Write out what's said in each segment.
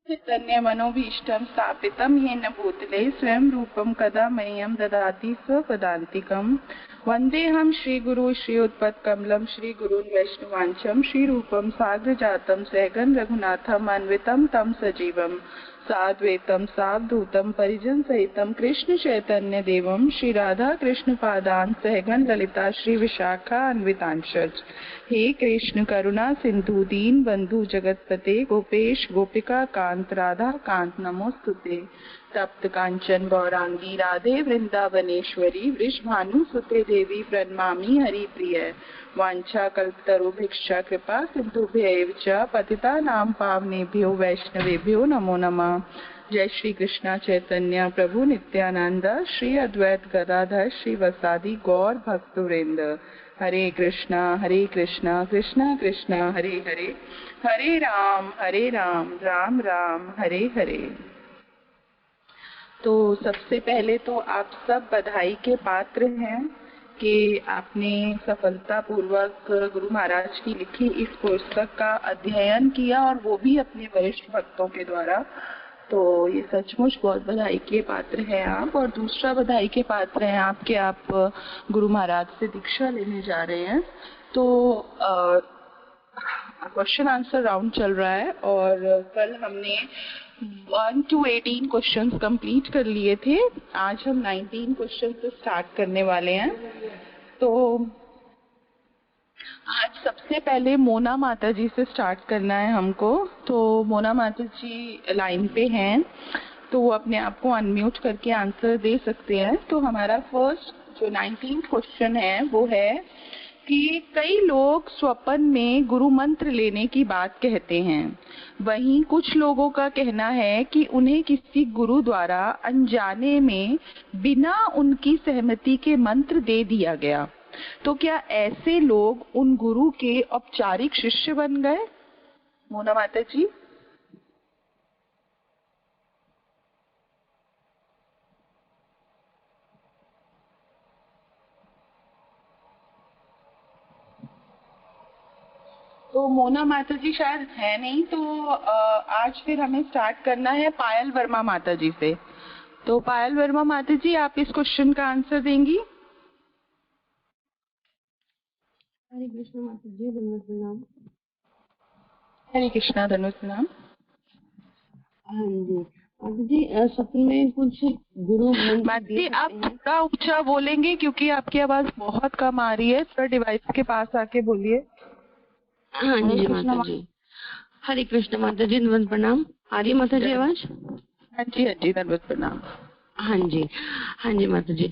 चैतन्य मनोभीष्टं स्थापितं येन भूतले स्वयं रूपं कदा मह्यं ददाति स्वपदान्तिकं। वन्देऽहं श्रीगुरू श्रीयुतपत्कमलं श्रीगुरून् वैष्णवांशं श्रीरूपं साग्रजातं सहगण रघुनाथम् अन्वितं तं सजीवम् साद्वैतं सावधूतं परिजन सहितं कृष्ण चैतन्य देवं श्री राधा कृष्ण पादान सहगण ललिता श्री विशाखा अन्वितांश। हे कृष्ण करुणा सिंधु दीन बंधु जगतपते गोपेश गोपिका कांत राधा कांत नमोस्तुते। तप्त कांचन गौरांगी राधे वृंदावनेश्वरी वृषभानुसुते देवी प्रणमामि हरिप्रिय। वांछा कल्पतरुभिक्षा कृपा सिंधुभ्यैव च पतितानां पावनेभ्यो वैष्णवेभ्यो नमो नमः। जय श्री कृष्णा चैतन्य प्रभु नित्यानंद श्री अद्वैत गदाधर श्री वसादि गौर भक्तवृंद। हरे कृष्णा कृष्णा कृष्णा हरे हरे, हरे राम राम राम हरे हरे। तो सबसे पहले तो आप सब बधाई के पात्र हैं कि आपने सफलतापूर्वक गुरु महाराज की लिखी इस पुस्तक का अध्ययन किया और वो भी अपने वरिष्ठ भक्तों के द्वारा। तो ये सचमुच बहुत बधाई के पात्र हैं आप। और दूसरा बधाई के पात्र हैं आप कि आप गुरु महाराज से दीक्षा लेने जा रहे हैं। तो क्वेश्चन आंसर राउंड चल रहा है और कल हमने 1 to 18 क्वेश्चंस कंप्लीट कर लिए थे। आज हम 19 क्वेश्चन से स्टार्ट करने वाले हैं। तो आज सबसे पहले मोना माता जी से स्टार्ट करना है हमको। तो मोना माता जी लाइन पे हैं, तो वो अपने आप को अनम्यूट करके आंसर दे सकते हैं। तो हमारा फर्स्ट जो 19 क्वेश्चन है वो है कि कई लोग स्वप्न में गुरु मंत्र लेने की बात कहते हैं, वहीं कुछ लोगों का कहना है कि उन्हें किसी गुरु द्वारा अनजाने में बिना उनकी सहमति के मंत्र दे दिया गया। तो क्या ऐसे लोग उन गुरु के औपचारिक शिष्य बन गए? मोना माता जी। तो मोना माता जी शायद है नहीं, तो आज फिर हमें स्टार्ट करना है पायल वर्मा माता जी से। तो पायल वर्मा माता जी, आप इस क्वेश्चन का आंसर देंगी? हरे कृष्ण माता जी, धन्यवाद प्रणाम। हरे कृष्णा धन्यवाद प्रणाम। हाँ जी माता जी, स्वप्न में कुछ गुरु माता जी आप थोड़ा ऊंचा बोलेंगे क्योंकि आपकी आवाज बहुत कम आ रही है। थोड़ा डिवाइस के पास आके बोलिए। हाँ जी माता जी। हरे कृष्ण माता जी, धन्यवाद प्रणाम। आ रही माता जी आवाज? हाँ जी धन्यवाद प्रणाम। हाँ जी माता जी।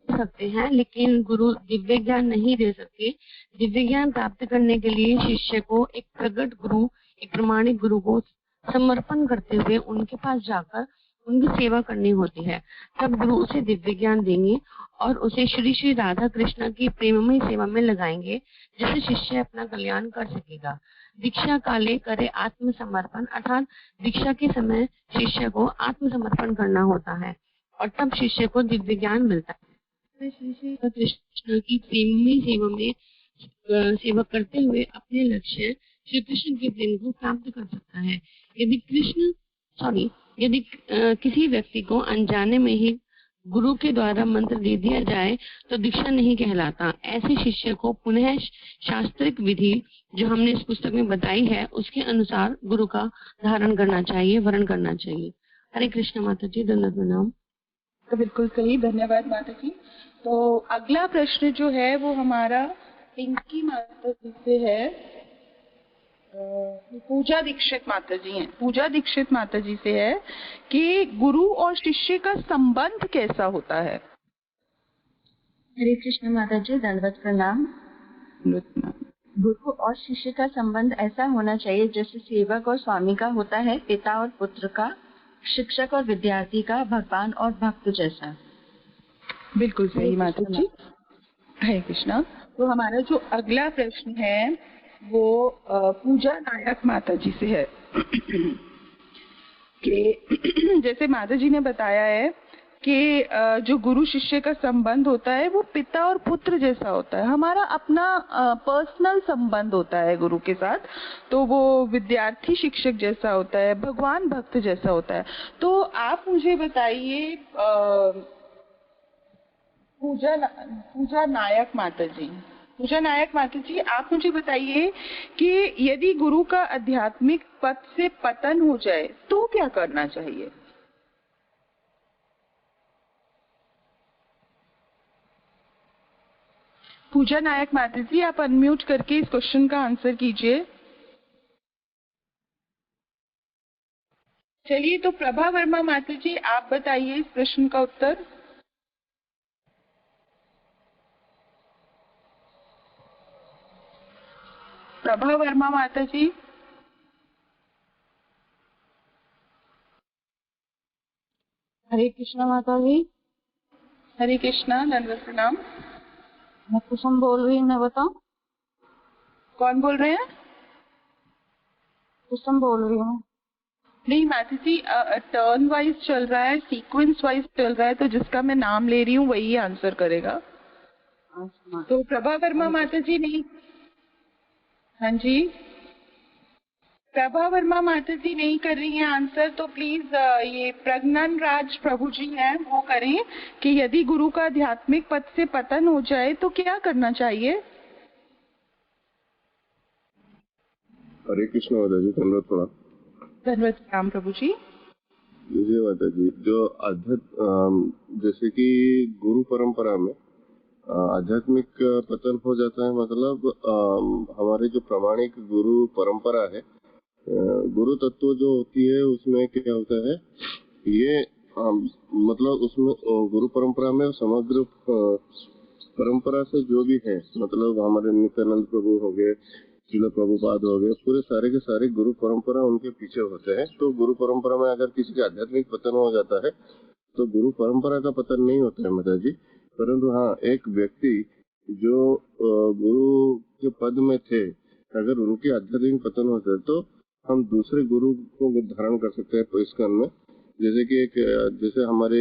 सकते हैं लेकिन गुरु दिव्य ज्ञान नहीं दे सकते। दिव्य ज्ञान प्राप्त करने के लिए शिष्य को एक प्रगट गुरु, एक प्रमाणिक गुरु को समर्पण करते हुए उनके पास जाकर उनकी सेवा करनी होती है। तब गुरु उसे दिव्य ज्ञान देंगे और उसे श्री श्री राधा कृष्ण की प्रेममय सेवा में लगाएंगे, जिससे शिष्य अपना कल्याण कर सकेगा। दीक्षा काले करे आत्मसमर्पण, अर्थात दीक्षा के समय शिष्य को आत्मसमर्पण करना होता है और तब शिष्य को दिव्य ज्ञान मिलता है। श्री श्री कृष्ण की प्रेममय सेवा में सेवा करते हुए अपने लक्ष्य श्री कृष्ण के प्रेम को प्राप्त कर सकता है। यदि किसी व्यक्ति को अनजाने में ही गुरु के द्वारा मंत्र दे दिया जाए तो दीक्षा नहीं कहलाता। ऐसे शिष्य को पुनः शास्त्रिक विधि जो हमने इस पुस्तक में बताई है उसके अनुसार गुरु का धारण करना चाहिए, वर्ण करना चाहिए। हरे कृष्ण माता जी, धन्यवाद प्रणाम। तो बिल्कुल सही, धन्यवाद माता जी। तो अगला प्रश्न जो है वो हमारा पिंकी माता जी से है। पूजा दीक्षित माता जी हैं। पूजा दीक्षित माता जी से है कि गुरु और शिष्य का संबंध कैसा होता है? हरे कृष्ण माता जी, दंडवत प्रणाम। गुरु और शिष्य का संबंध ऐसा होना चाहिए जैसे सेवक और स्वामी का होता है, पिता और पुत्र का, शिक्षक और विद्यार्थी का, भगवान और भक्त जैसा। बिल्कुल सही माता जी। हरे कृष्णा। तो हमारा जो अगला प्रश्न है वो पूजा नायक माता जी से है कि जैसे माता जी ने बताया है कि जो गुरु शिष्य का संबंध होता है वो पिता और पुत्र जैसा होता है, हमारा अपना पर्सनल संबंध होता है गुरु के साथ। तो वो विद्यार्थी शिक्षक जैसा होता है, भगवान भक्त जैसा होता है। तो आप मुझे बताइए पूजा नायक माता जी, पूजा नायक माता जी, आप मुझे बताइए कि यदि गुरु का आध्यात्मिक पथ से पतन हो जाए तो क्या करना चाहिए? पूजा नायक माता जी, आप अनम्यूट करके इस क्वेश्चन का आंसर कीजिए। चलिए, तो प्रभा वर्मा माता जी, आप बताइए इस प्रश्न का उत्तर। प्रभा वर्मा माता जी। हरे कृष्णा माता जी। हरे कृष्णा, दंडवत प्रणाम। मैं कुसुम बोल रही हूँ, मैं बताऊं? कौन बोल रहे हैं? कुसुम बोल रही हूँ। नहीं माता जी, टर्न वाइज चल रहा है, सीक्वेंस वाइज चल रहा है, तो जिसका मैं नाम ले रही हूँ वही आंसर करेगा। तो प्रभा वर्मा माता जी नहीं। हाँ जी, प्रभा वर्मा माता जी नहीं कर रही हैं आंसर, तो प्लीज ये प्रज्ञान राज प्रभु जी हैं, वो करें कि यदि गुरु का आध्यात्मिक पथ से पतन हो जाए तो क्या करना चाहिए? हरे कृष्ण माता जी, धन्यवाद प्रणाम। धन्यवाद प्रणाम प्रभु जी। जी माता जी, जो जैसे कि गुरु परंपरा में आध्यात्मिक पतन हो जाता है, मतलब हमारे जो प्रामाणिक गुरु परंपरा है, गुरु तत्व जो होती है उसमें क्या होता है, ये मतलब उसमें गुरु परंपरा में समग्र परंपरा से जो भी है, मतलब हमारे नित्यानंद प्रभु हो गए, शिल प्रभुपाद हो गए, पूरे सारे के सारे गुरु परंपरा उनके पीछे होते हैं। तो गुरु परंपरा में अगर किसी का आध्यात्मिक पतन हो जाता है तो गुरु परंपरा का पतन नहीं होता है माता जी, परंतु हाँ, एक व्यक्ति जो गुरु के पद में थे, अगर उनके आध्यात्मिक पतन होता है तो हम दूसरे गुरु को धारण कर सकते हैं स्कंद में। जैसे कि जैसे हमारे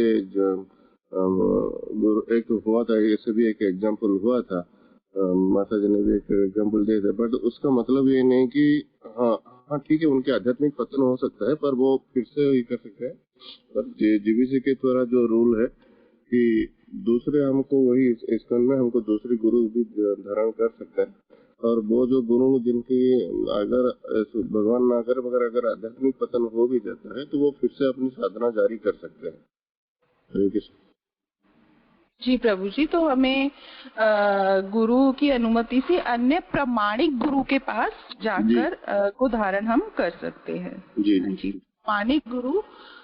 गुरु एक हुआ था, ऐसे भी एक एग्जाम्पल हुआ था, माता जी ने भी एक एग्जाम्पल दिए थे, बट उसका मतलब ये नहीं कि हाँ हाँ ठीक है, उनके आध्यात्मिक पतन हो सकता है पर वो फिर से ही कर सकते हैं। पर जीबीसी के द्वारा जो रूल है कि दूसरे हमको वही स्कंद में हमको दूसरे गुरु भी धारण कर सकते हैं, और वो जो गुरु जिनकी अगर भगवान ना करे मगर अगर आध्यात्मिक पतन हो भी जाता है तो वो फिर से अपनी साधना जारी कर सकते हैं। हरे कृष्ण। जी प्रभु जी, तो हमें गुरु की अनुमति से अन्य प्रामाणिक गुरु के पास जाकर को धारण हम कर सकते हैं। जी जी, प्रामाणिक गुरु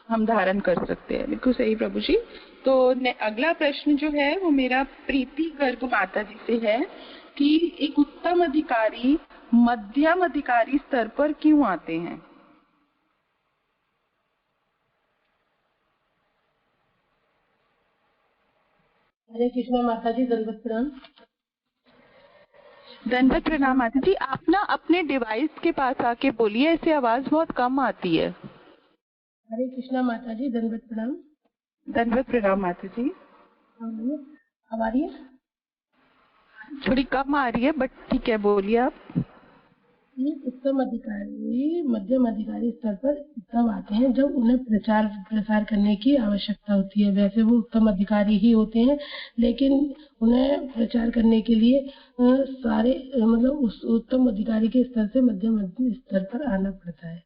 हम धारण कर सकते हैं, बिल्कुल सही प्रभु जी। तो अगला प्रश्न जो है वो मेरा प्रीति गर्ग माता जी से है कि एक उत्तम अधिकारी मध्यम अधिकारी स्तर पर क्यों आते हैं? हरे कृष्णा माता जी, दंडवत प्रणाम। दंडवत प्रणाम माता जी, आप ना अपने डिवाइस के पास आके बोलिए, ऐसे आवाज बहुत कम आती है। हरे कृष्णा माता जी, दंडवत प्रणाम। दंडवत प्रणाम माता जी। अब आ रही है? थोड़ी कम आ रही है, बट ठीक है, बोलिए आप। उत्तम अधिकारी मध्यम अधिकारी स्तर पर तब आते हैं जब उन्हें प्रसार करने की आवश्यकता होती है। वैसे वो उत्तम अधिकारी ही होते हैं, लेकिन उन्हें प्रचार करने के लिए सारे मतलब उस उत्तम अधिकारी के स्तर से मध्यम स्तर पर आना पड़ता है।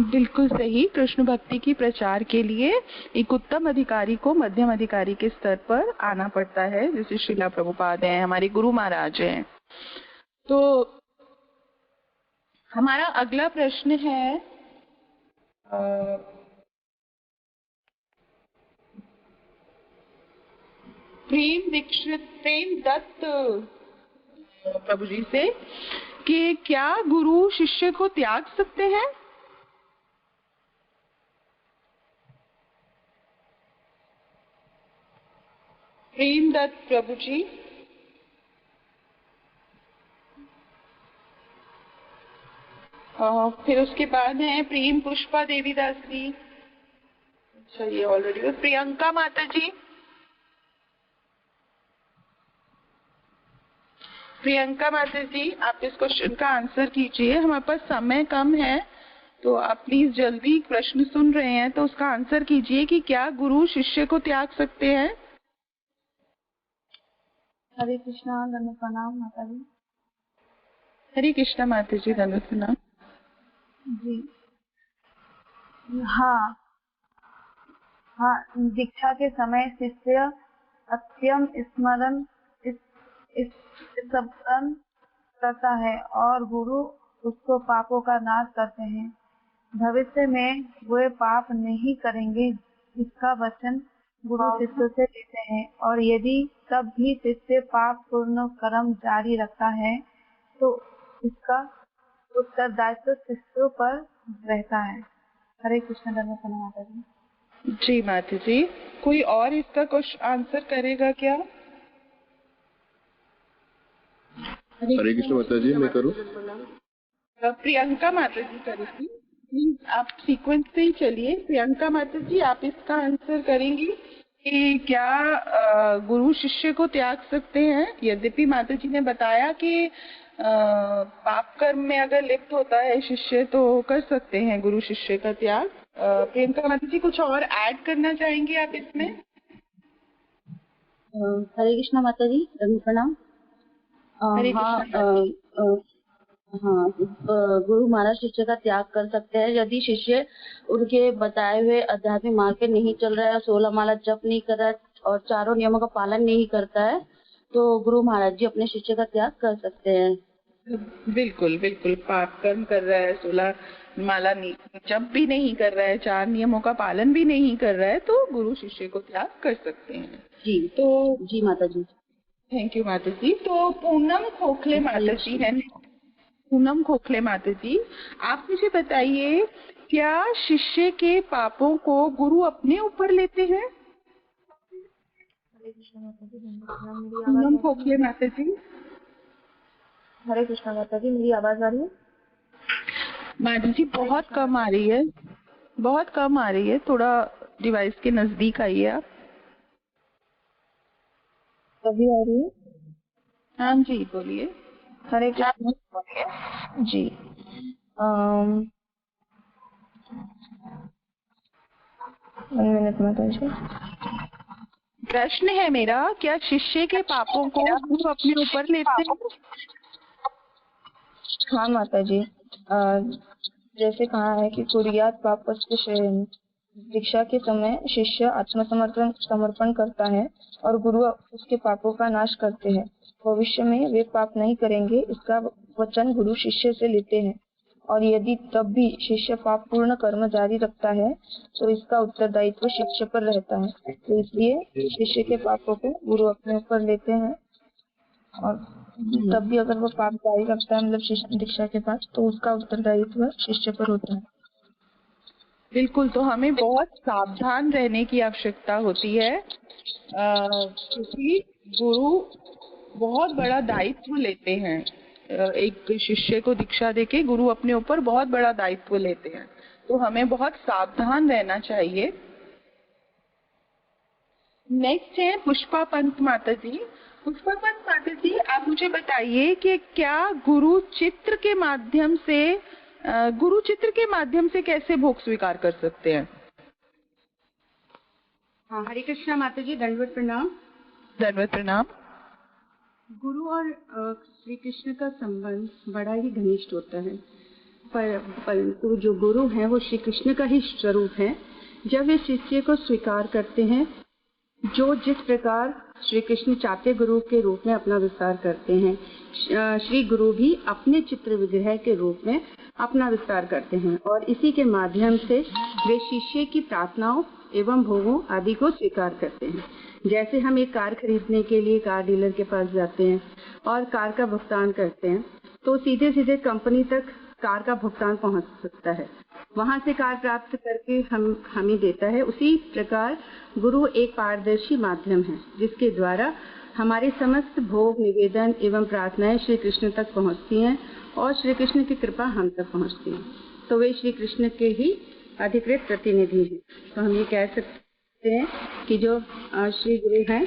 बिल्कुल सही। कृष्ण भक्ति की प्रचार के लिए एक उत्तम अधिकारी को मध्यम अधिकारी के स्तर पर आना पड़ता है, जैसे श्रीला प्रभुपाद हैं, हमारे गुरु महाराज हैं। तो हमारा अगला प्रश्न है प्रेम दत्त प्रभु जी से कि क्या गुरु शिष्य को त्याग सकते हैं? प्रेम दत्त प्रभु जी। फिर उसके बाद है प्रेम पुष्पा देवीदास जी। अच्छा, ये ऑलरेडी। प्रियंका माता जी, प्रियंका माता जी, आप इस क्वेश्चन का आंसर कीजिए। हमारे पास समय कम है, तो आप प्लीज जल्दी, प्रश्न सुन रहे हैं तो उसका आंसर कीजिए कि क्या गुरु शिष्य को त्याग सकते हैं? हरे कृष्णा, दंडवत प्रणाम माता जी। हरे कृष्णा माता जी, दंडवत प्रणाम। जी हाँ, हाँ, दीक्षा के समय शिष्य अत्यम स्मरण स्मरण करता है और गुरु उसको पापों का नाश करते हैं। भविष्य में वे पाप नहीं करेंगे, इसका वचन गुरु शिष्य से लेते हैं। और यदि तब भी शिष्य पाप पूर्ण कर्म जारी रखता है तो इसका उत्तरदायित्व शिष्यों पर रहता है। हरे कृष्ण, दंडवत प्रणाम माता जी। जी माता जी, कोई और इसका क्वेश्चन आंसर करेगा क्या? हरे कृष्ण माता जी, मैं करूँ? प्रियंका माता जी करेंगी। प्लीज आप सीक्वेंस से ही चलिए। प्रियंका माता जी, आप इसका आंसर करेंगी कि क्या गुरु शिष्य को त्याग सकते हैं? यद्यपि माता जी ने बताया कि पाप कर्म में अगर लिप्त होता है शिष्य तो कर सकते हैं गुरु शिष्य का त्याग। प्रियंका माता जी, कुछ और ऐड करना चाहेंगे आप इसमें? हरे कृष्णा माता जी, दंडवत प्रणाम। हरे कृष्णा। हाँ, गुरु महाराज शिष्य का त्याग कर सकते हैं यदि शिष्य उनके बताए हुए आध्यात्मिक मार्ग पे नहीं चल रहा है, 16 माला जप नहीं कर रहा है और चारों नियमों का पालन नहीं करता है, तो गुरु महाराज जी अपने शिष्य का त्याग कर सकते हैं। बिल्कुल बिल्कुल, पाप कर्म कर रहा है, 16 माला जप भी नहीं कर रहा है, 4 नियमों का पालन भी नहीं कर रहा है, तो गुरु शिष्य को त्याग कर सकते हैं। जी तो जी माता जी। थैंक यू माता जी। तो पूनम खोखले माता जी है, पूनम खोखले माता जी, आप मुझे बताइए, क्या शिष्य के पापों को गुरु अपने ऊपर लेते हैं? हरे कृष्ण माता जी, दंडवत प्रणाम। मेरी पूनम आवाज खोखले माता जी। हरे कृष्ण माता जी, मेरी आवाज आ रही है? माता जी बहुत कम आ रही है, बहुत कम आ रही है, थोड़ा डिवाइस के नजदीक आइए आप। अभी आ रही है? हाँ जी, बोलिए। हरे कृष्ण जी। मिनट माता जी। प्रश्न है मेरा, क्या शिष्य के पापों को गुरु अपने ऊपर लेते हैं? हाँ माता जी, जैसे कहा है कि कुर्यात पापस्य शयन, दीक्षा के समय शिष्य समर्पण करता है और गुरु उसके पापों का नाश करते हैं। भविष्य में वे पाप नहीं करेंगे, इसका वचन गुरु शिष्य से लेते हैं। और यदि तब भी शिष्य पाप पूर्ण कर्म जारी रखता है तो इसका उत्तरदायित्व शिष्य पर रहता है। तो इसलिए शिष्य के पापों को गुरु अपने ऊपर लेते हैं और तब भी अगर वो पाप जारी रखता है, मतलब दीक्षा के पास, तो उसका उत्तरदायित्व शिष्य पर होता है। बिल्कुल, तो हमें बहुत सावधान रहने की आवश्यकता होती है, क्योंकि गुरु बहुत बड़ा दायित्व लेते हैं। एक शिष्य को दीक्षा देके गुरु अपने ऊपर बहुत बड़ा दायित्व लेते हैं, तो हमें बहुत सावधान रहना चाहिए। नेक्स्ट है पुष्पा पंत माता जी। पुष्पा पंत माता जी, आप मुझे बताइए कि क्या गुरु चित्र के माध्यम से कैसे भोग स्वीकार कर सकते हैं? हाँ, हरे कृष्णा माता जी, दंडवत प्रणाम। दंडवत प्रणाम। गुरु और श्री कृष्ण का संबंध बड़ा ही घनिष्ठ होता है, परंतु जो गुरु है वो श्री कृष्ण का ही स्वरूप है। जब वे शिष्य को स्वीकार करते हैं, जो जिस प्रकार श्री कृष्ण चाहते गुरु के रूप में अपना विस्तार करते हैं, श्री गुरु भी अपने चित्र विग्रह के रूप में अपना विस्तार करते हैं और इसी के माध्यम से वे शिष्य की प्रार्थनाओं एवं भोगों आदि को स्वीकार करते हैं। जैसे हम एक कार खरीदने के लिए कार डीलर के पास जाते हैं और कार का भुगतान करते हैं, तो सीधे सीधे कंपनी तक कार का भुगतान पहुंच सकता है, वहां से कार प्राप्त करके हमें देता है। उसी प्रकार गुरु एक पारदर्शी माध्यम है जिसके द्वारा हमारे समस्त भोग, निवेदन एवं प्रार्थनाएं श्री कृष्ण तक पहुंचती हैं और श्री कृष्ण की कृपा हम तक पहुंचती है। तो वे श्री कृष्ण के ही अधिकृत प्रतिनिधि हैं। तो हम ये कह सकते हैं कि जो श्री गुरु हैं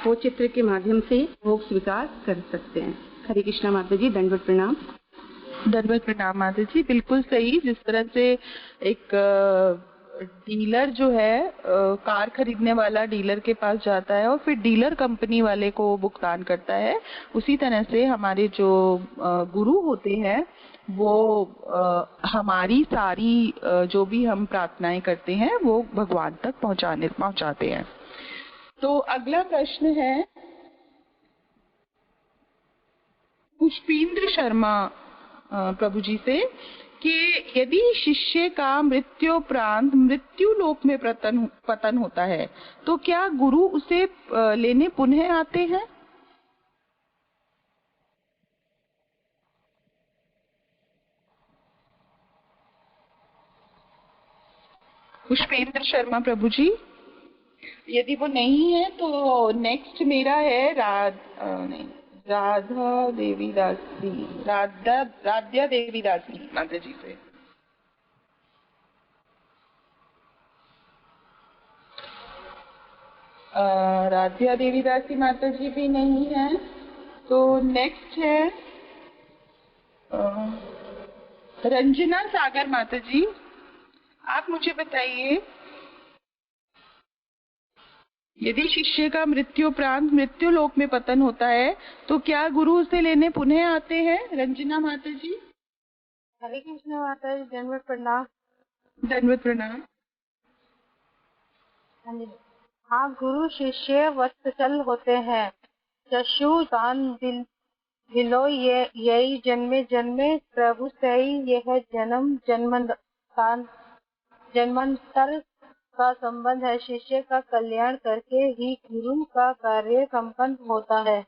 वो चित्र के माध्यम से भोग स्वीकार कर सकते हैं। हरे कृष्णा माता जी, दंडवत प्रणाम। दंडवत प्रणाम माता जी, बिल्कुल सही। जिस तरह से एक डीलर जो है कार खरीदने वाला डीलर के पास जाता है और फिर डीलर कंपनी वाले को भुगतान करता है, उसी तरह से हमारे जो गुरु होते हैं वो हमारी सारी जो भी हम प्रार्थनाएं करते हैं वो भगवान तक पहुंचाते हैं। तो अगला प्रश्न है पुष्पेंद्र शर्मा प्रभु जी से कि यदि शिष्य का मृत्युपरांत मृत्यु लोक में पतन होता है तो क्या गुरु उसे लेने पुनः आते हैं? पुष्पेंद्र शर्मा प्रभु जी, यदि वो नहीं है तो नेक्स्ट मेरा है राधा देवी दासी, राध्या देवी दासी माता जी से। राध्या देवी दासी माता जी भी नहीं है, तो नेक्स्ट है रंजना सागर माता जी। आप मुझे बताइए, यदि शिष्य का मृत्युपरांत मृत्यु लोक में पतन होता है तो क्या गुरु उसे लेने पुनः आते हैं? रंजना माता जी। हरे कृष्ण माता जी, दंडवत प्रणाम। दंडवत प्रणाम। हाँ, गुरु शिष्य वत्सल होते हैं। चक्षु दान दिलो यही जन्मे जन्मे प्रभु सही, यह जन्मांतर का संबंध है। शिष्य का कल्याण करके ही गुरु का कार्य संपन्न होता है।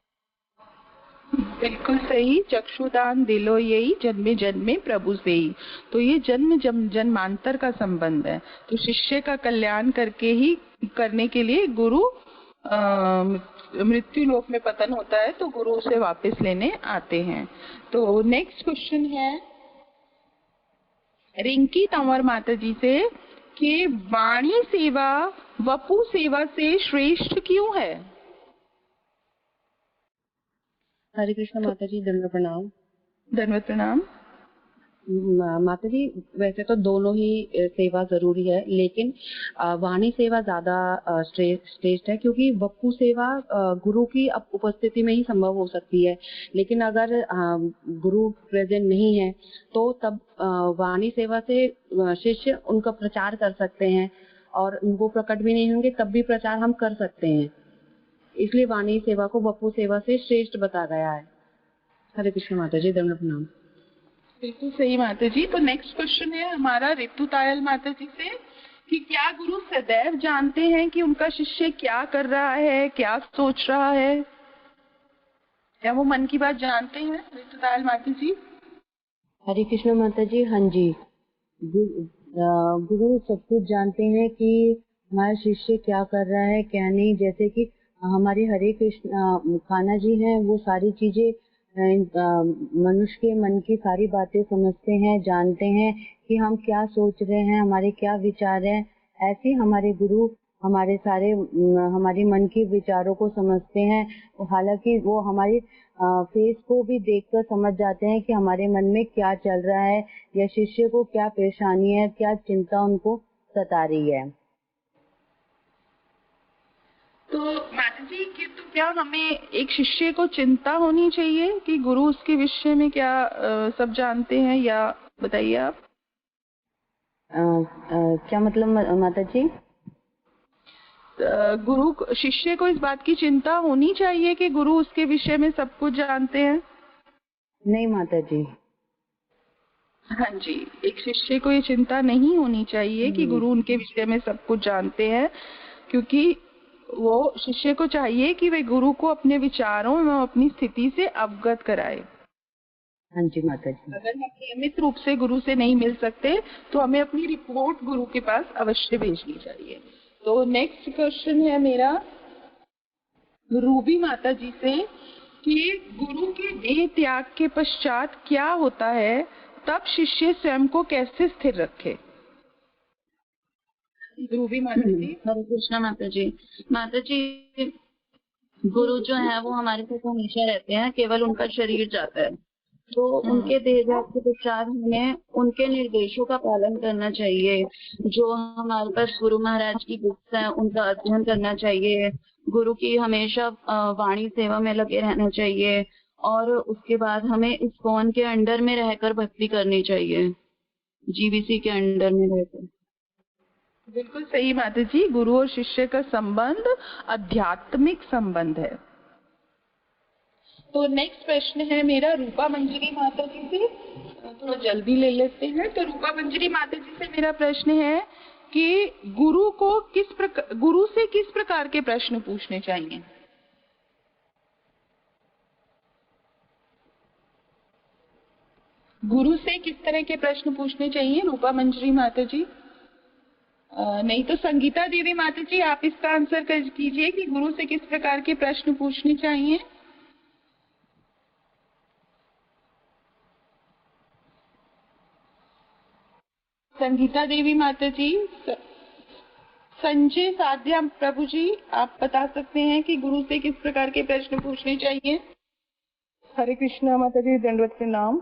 बिल्कुल सही। चक्षुदान दिलो यही जन्मे जन्मे प्रभु से ही, तो ये जन्मांतर का संबंध है। तो शिष्य का कल्याण करने के लिए गुरु मृत्यु लोक में पतन होता है तो गुरु उसे वापस लेने आते हैं। तो नेक्स्ट क्वेश्चन है रिंकी तंवर माता जी से कि वाणी सेवा वपु सेवा से श्रेष्ठ क्यों है? हरे कृष्ण माता जी, दंडवत प्रणाम। दंडवत प्रणाम। माता जी, वैसे तो दोनों ही सेवा जरूरी है, लेकिन वाणी सेवा ज्यादा श्रेष्ठ है, क्योंकि वपु सेवा गुरु की उपस्थिति में ही संभव हो सकती है। लेकिन अगर गुरु प्रेजेंट नहीं है तो तब वाणी सेवा से शिष्य उनका प्रचार कर सकते हैं, और वो प्रकट भी नहीं होंगे तब भी प्रचार हम कर सकते हैं। इसलिए वाणी सेवा को वपु सेवा से श्रेष्ठ बताया गया है। हरे कृष्ण माता जी, दंडवत प्रणाम। बिल्कुल सही माता जी। तो नेक्स्ट क्वेश्चन है हमारा रितु तायल माता जी से कि क्या गुरु सदैव जानते हैं कि उनका शिष्य क्या कर रहा है, क्या सोच रहा है, क्या वो मन की बात जानते हैं? रितु तायल माता जी। हरे कृष्ण माता जी, हाँ जी, गुरु सब कुछ जानते हैं कि हमारा शिष्य क्या कर रहा है क्या नहीं। जैसे कि हमारे हरे कृष्ण खाना जी हैं, वो सारी चीजें मनुष्य के मन की सारी बातें समझते हैं, जानते हैं कि हम क्या सोच रहे हैं, हमारे क्या विचार हैं। ऐसे हमारे गुरु हमारे मन के विचारों को समझते हैं। हालांकि वो हमारे फेस को भी देखकर समझ जाते हैं कि हमारे मन में क्या चल रहा है, या शिष्य को क्या परेशानी है, क्या चिंता उनको सता रही है। तो माता जी तो क्या हमें एक शिष्य को चिंता होनी चाहिए कि गुरु उसके विषय में क्या सब जानते हैं, या बताइए आप? क्या मतलब माता जी? गुरु शिष्य को इस बात की चिंता होनी चाहिए कि गुरु उसके विषय में सब कुछ जानते हैं? नहीं माता जी। हाँ जी, एक शिष्य को ये चिंता नहीं होनी चाहिए कि गुरु उनके विषय में सब कुछ जानते हैं, क्योंकि वो शिष्य को चाहिए कि वे गुरु को अपने विचारों एवं अपनी स्थिति से अवगत कराए। हाँ जी माता जी। अगर हम नियमित रूप से गुरु से नहीं मिल सकते तो हमें अपनी रिपोर्ट गुरु के पास अवश्य भेजनी चाहिए। तो नेक्स्ट क्वेश्चन है मेरा रूबी माता जी से कि गुरु के देह त्याग के पश्चात क्या होता है, तब शिष्य स्वयं को कैसे स्थिर रखे? ध्रुवी माता जी। हरे कृष्णा माता जी। माता जी, गुरु जो है वो हमारे साथ हमेशा रहते हैं, केवल उनका शरीर जाता है, तो उनके दिए गए के पश्चात हमें उनके निर्देशों का पालन करना चाहिए। जो हमारे पास गुरु महाराज की बुक्स हैं उनका अध्ययन करना चाहिए, गुरु की हमेशा वाणी सेवा में लगे रहना चाहिए, और उसके बाद हमें इस्कॉन के अंडर में रहकर भक्ति करनी चाहिए, जीवीसी के अंडर में रहकर। बिल्कुल सही माता जी, गुरु और शिष्य का संबंध आध्यात्मिक संबंध है। तो नेक्स्ट प्रश्न है मेरा रूपा मंजरी माता जी से, थोड़ा जल्दी ले लेते हैं। तो रूपा मंजरी माता जी से मेरा प्रश्न है कि गुरु से किस प्रकार के प्रश्न पूछने चाहिए? गुरु से किस तरह के प्रश्न पूछने चाहिए रूपा मंजरी माता जी? नहीं तो संगीता देवी माता जी आप इसका आंसर कीजिए कि गुरु से किस प्रकार के प्रश्न पूछने चाहिए। संगीता देवी माता जी। संजय साध्या प्रभु जी आप बता सकते हैं कि गुरु से किस प्रकार के प्रश्न पूछने चाहिए? हरे कृष्णा माता जी, दंडवत प्रणाम।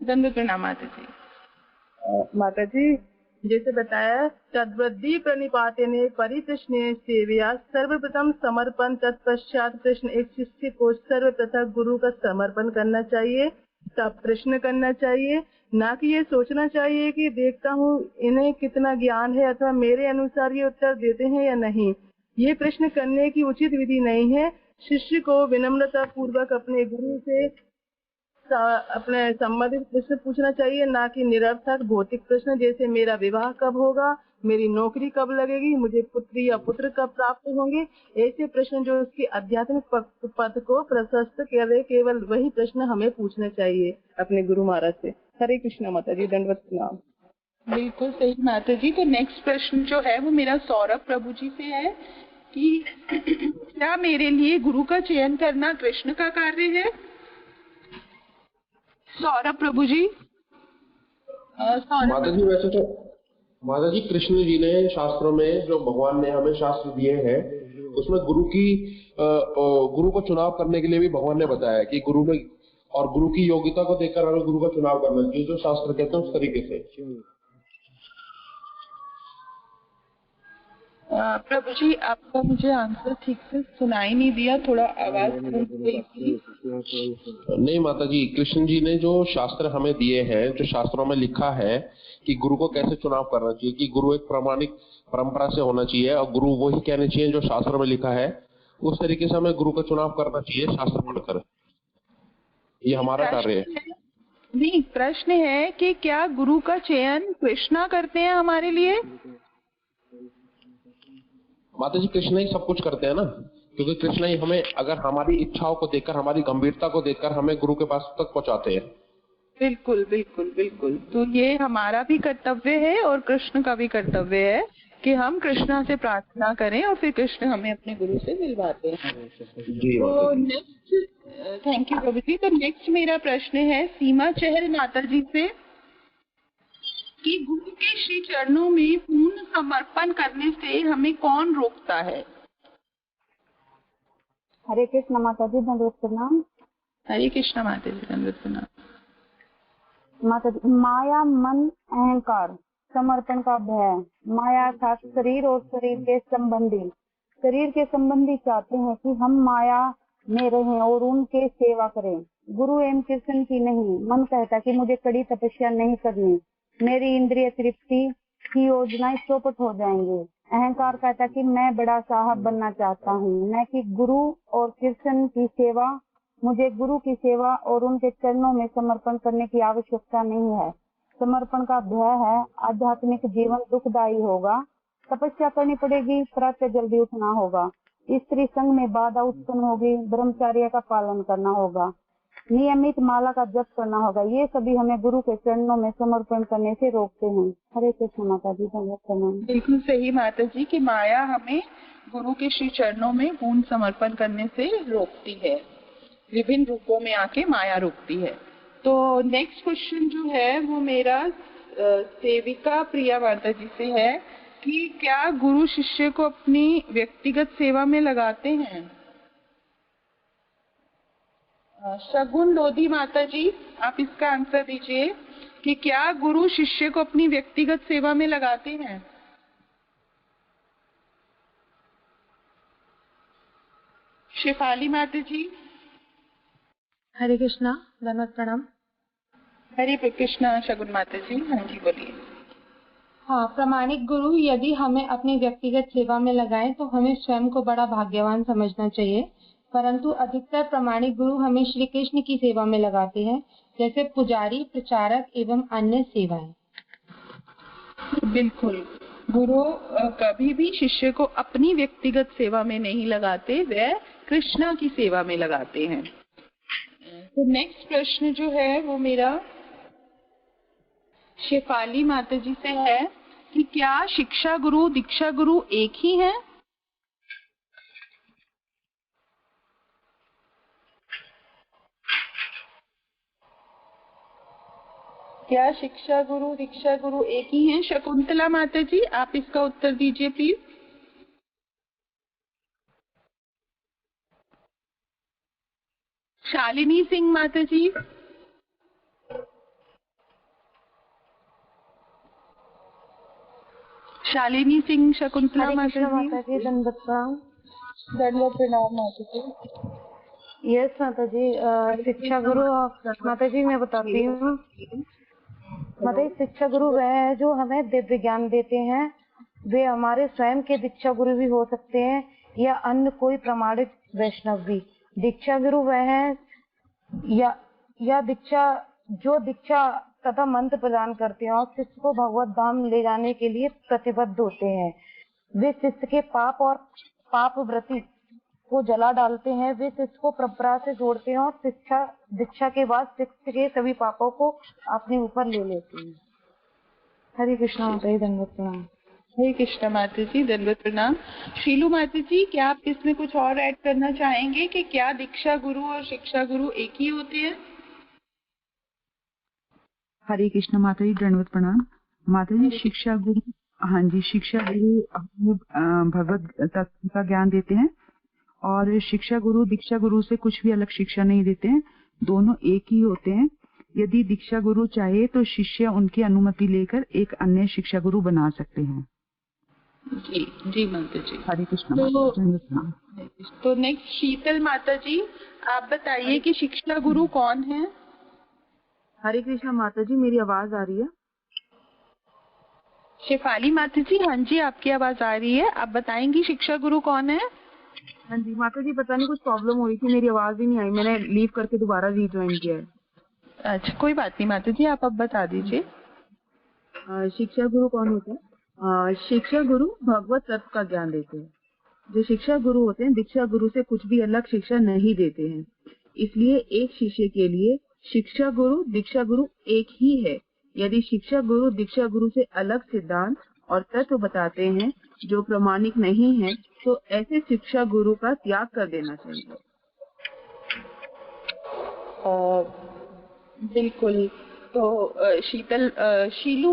दंडवत प्रणाम माता जी। माता जी जैसे बताया, तद्वृद्धि प्रणिपातेने परिप्रश्ने सेवया सर्वप्रथम समर्पण, तत्पश्चात प्रश्न। एक शिष्य को सर्वप्रथम गुरु का समर्पण करना चाहिए, तब प्रश्न करना चाहिए, ना कि ये सोचना चाहिए कि देखता हूँ इन्हें कितना ज्ञान है अथवा मेरे अनुसार ये उत्तर देते हैं या नहीं। ये प्रश्न करने की उचित विधि नहीं है। शिष्य को विनम्रता पूर्वक अपने गुरु से अपने संबंधित प्रश्न पूछना चाहिए, ना कि निरर्थक भौतिक प्रश्न जैसे मेरा विवाह कब होगा, मेरी नौकरी कब लगेगी, मुझे पुत्री या पुत्र कब प्राप्त होंगे। ऐसे प्रश्न जो उसकी आध्यात्मिक पथ को प्रशस्त करे, केवल वही प्रश्न हमें पूछने चाहिए अपने गुरु महाराज से। हरे कृष्णा माता जी, दंडवत प्रणाम। बिल्कुल सही माता जी। तो नेक्स्ट प्रश्न जो है वो मेरा सौरभ प्रभु जी से है कि क्या मेरे लिए गुरु का चयन करना कृष्ण का कार्य है? सौरभ प्रभु जी। माता जी वैसे तो माता जी कृष्ण जी ने शास्त्रों में जो भगवान ने हमें शास्त्र दिए हैं उसमें गुरु को चुनाव करने के लिए भी भगवान ने बताया कि गुरु में और गुरु की योग्यता को देखकर हमें गुरु का चुनाव करना चाहिए, जो शास्त्र कहते हैं उस तरीके से। प्रभु जी आपका मुझे आंसर ठीक से सुनाई नहीं दिया, थोड़ा आवाज गई थी। नहीं माता जी, कृष्ण जी ने जो शास्त्र हमें दिए हैं, जो शास्त्रों में लिखा है कि गुरु को कैसे चुनाव करना चाहिए, कि गुरु एक प्रामाणिक परंपरा से होना चाहिए और गुरु वही कहने चाहिए जो शास्त्र में लिखा है, उस तरीके से हमें गुरु का चुनाव करना चाहिए शास्त्र पढ़कर। ये हमारा कार्य है। नहीं, प्रश्न है कि क्या गुरु का चयन कृष्णा करते हैं हमारे लिए? माता जी कृष्ण ही सब कुछ करते हैं ना, क्योंकि कृष्ण ही हमें, अगर हमारी इच्छाओं को देखकर, हमारी गंभीरता को देखकर हमें गुरु के पास तक पहुंचाते हैं। बिल्कुल बिल्कुल बिल्कुल। तो ये हमारा भी कर्तव्य है और कृष्ण का भी कर्तव्य है कि हम कृष्णा से प्रार्थना करें और फिर कृष्ण हमें अपने गुरु से मिलवाते हैं। तो नेक्स्ट, थैंक यू प्रभु जी। तो नेक्स्ट मेरा प्रश्न है सीमा चहल माता जी से कि गुरु के श्री चरणों में पूर्ण समर्पण करने से हमें कौन रोकता है? हरे कृष्ण माता जी, दंडवत प्रणाम। हरे कृष्ण माता जी, दंडवत प्रणाम। माता जी, माया, मन, अहंकार, समर्पण का भय। माया अर्थात शरीर और शरीर के संबंधी चाहते हैं कि हम माया में रहें और उनके सेवा करें, गुरु एवं कृष्ण की नहीं। मन कहता कि मुझे कड़ी तपस्या नहीं करनी, मेरी इंद्रिय तृप्ति की योजनाएं चौपट हो जाएंगी। अहंकार कहता कि मैं बड़ा साहब बनना चाहता हूँ, मैं कि गुरु और कृष्ण की सेवा, मुझे गुरु की सेवा और उनके चरणों में समर्पण करने की आवश्यकता नहीं है। समर्पण का भय है, आध्यात्मिक जीवन दुखदायी होगा, तपस्या करनी पड़ेगी, प्रातः जल्दी उठना होगा, स्त्री संग में बाधा उत्पन्न होगी, ब्रह्मचर्य का पालन करना होगा, नियमित माला का जप करना होगा। ये सभी हमें गुरु के चरणों में समर्पण करने से रोकते हैं। हरे कृष्ण माता जी, धन्यवाद प्रणाम। बिल्कुल सही माता जी कि माया हमें गुरु के श्री चरणों में पूर्ण समर्पण करने से रोकती है, विभिन्न रूपों में आके माया रोकती है। तो नेक्स्ट क्वेश्चन जो है वो मेरा सेविका प्रिया माता जी से है कि क्या गुरु शिष्य को अपनी व्यक्तिगत सेवा में लगाते हैं? शगुन लोधी माता जी, आप इसका आंसर दीजिए कि क्या गुरु शिष्य को अपनी व्यक्तिगत सेवा में लगाते हैं? शेफाली माता जी। हरे कृष्णा, धन्यवाद प्रणाम। हरे कृष्णा शगुन माता जी, हाँ जी बोलिए। हाँ, प्रामाणिक गुरु यदि हमें अपनी व्यक्तिगत सेवा में लगाए तो हमें स्वयं को बड़ा भाग्यवान समझना चाहिए, परंतु अधिकतर प्रामाणिक गुरु हमें श्री कृष्ण की सेवा में लगाते हैं, जैसे पुजारी, प्रचारक एवं अन्य सेवाएं। बिल्कुल, गुरु कभी भी शिष्य को अपनी व्यक्तिगत सेवा में नहीं लगाते, वे कृष्णा की सेवा में लगाते हैं। तो नेक्स्ट प्रश्न जो है वो मेरा शेफाली माता जी से है कि क्या शिक्षा गुरु दीक्षा गुरु एक ही है? क्या शिक्षा गुरु दीक्षा गुरु एक ही हैं? शकुंतला माता जी, आप इसका उत्तर दीजिए प्लीज। शालिनी सिंह माता जी। शालिनी सिंह, शकुंतला माता जी। दंडवत प्रणाम। दंडवत प्रणाम माता जी। यस माता जी, शिक्षा गुरु माता जी मैं बताती हूँ। माता जी, शिक्षा गुरु वह है जो हमें दिव्य ज्ञान देते हैं। वे हमारे स्वयं के दीक्षा गुरु भी हो सकते हैं या अन्य कोई प्रमाणित वैष्णव भी। दीक्षा गुरु वह है या दीक्षा तथा मंत्र प्रदान करते हैं और शिष्य को भगवत धाम ले जाने के लिए प्रतिबद्ध होते हैं। वे शिष्य के पाप और पाप वृत्ति को जला डालते हैं। वे शिष्य को परंपरा से जोड़ते हैं और दीक्षा के बाद शिष्य के सभी पापों को अपने ऊपर ले लेते हैं। हरे कृष्णा माता जी, दंडवत प्रणाम। हरे कृष्णा माता जी, दंडवत प्रणाम। शीलू माता जी, क्या आप इसमें कुछ और ऐड करना चाहेंगे कि क्या दीक्षा गुरु और शिक्षा गुरु एक ही होते हैं? हरे कृष्ण माता जी, दंडवत प्रणाम। माता जी, शिक्षा गुरु, हाँ जी, शिक्षा गुरु भगवत तत्व का ज्ञान देते हैं और शिक्षा गुरु दीक्षा गुरु से कुछ भी अलग शिक्षा नहीं देते हैं, दोनों एक ही होते हैं। यदि दीक्षा गुरु चाहे तो शिष्य उनकी अनुमति लेकर एक अन्य शिक्षा गुरु बना सकते हैं। जी जी माता जी। हरे कृष्ण। तो नेक्स्ट शीतल माता जी, आप बताइए कि शिक्षा गुरु कौन है? हरे कृष्णा माता जी, मेरी आवाज आ रही है? शेफाली माता जी, हाँ जी आपकी आवाज आ रही है। आप बताएंगी शिक्षा गुरु कौन है? हाँ जी माता जी, पता नहीं कुछ प्रॉब्लम हो रही थी, मेरी आवाज ही नहीं आई, मैंने लीव करके दोबारा रीज्वाइन किया है। अच्छा कोई बात नहीं माता जी, आप अब बता दीजिए। शिक्षा गुरु कौन होता है? शिक्षा गुरु भगवत तत्व का ज्ञान देते हैं। जो शिक्षा गुरु होते हैं दीक्षा गुरु से कुछ भी अलग शिक्षा नहीं देते हैं, इसलिए एक शिष्य के लिए शिक्षा गुरु दीक्षा गुरु एक ही है। यदि शिक्षा गुरु दीक्षा गुरु से अलग सिद्धांत और तत्व बताते हैं जो प्रमाणिक नहीं है, तो ऐसे शिक्षा गुरु का त्याग कर देना चाहिए। बिल्कुल। तो शीलू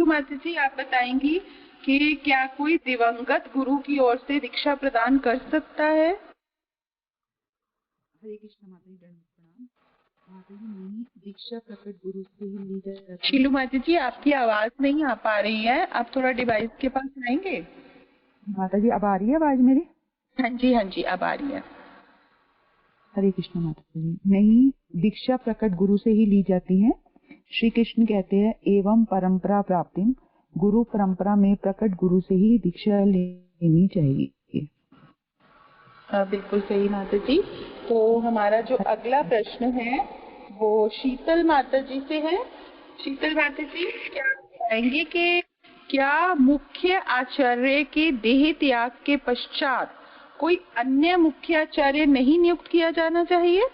माता जी आप बताएंगी कि क्या कोई दिवंगत गुरु की ओर से दीक्षा प्रदान कर सकता है? हरे कृष्ण माता जी, प्रणाम। माता जी, नहीं, दीक्षा प्रकट गुरु से ही ली जाती है। शीलू माता जी, आपकी आवाज नहीं आ पा रही है, आप थोड़ा डिवाइस के पास आएंगे? माता जी, अब आ रही है आवाज मेरी? हाँ जी अब आ रही है। हरे कृष्ण माता जी, नहीं, दीक्षा प्रकट गुरु से ही ली जाती है। श्री कृष्ण कहते हैं एवं परंपरा प्राप्ति, गुरु परंपरा में प्रकट गुरु से ही दीक्षा लेनी चाहिए। बिल्कुल सही माता जी। तो हमारा जो अगला प्रश्न है वो शीतल माता जी से है। शीतल माता जी, क्या बताएंगे कि क्या मुख्य आचार्य के देह त्याग के पश्चात कोई अन्य मुख्य आचार्य नहीं नियुक्त किया जाना चाहिए?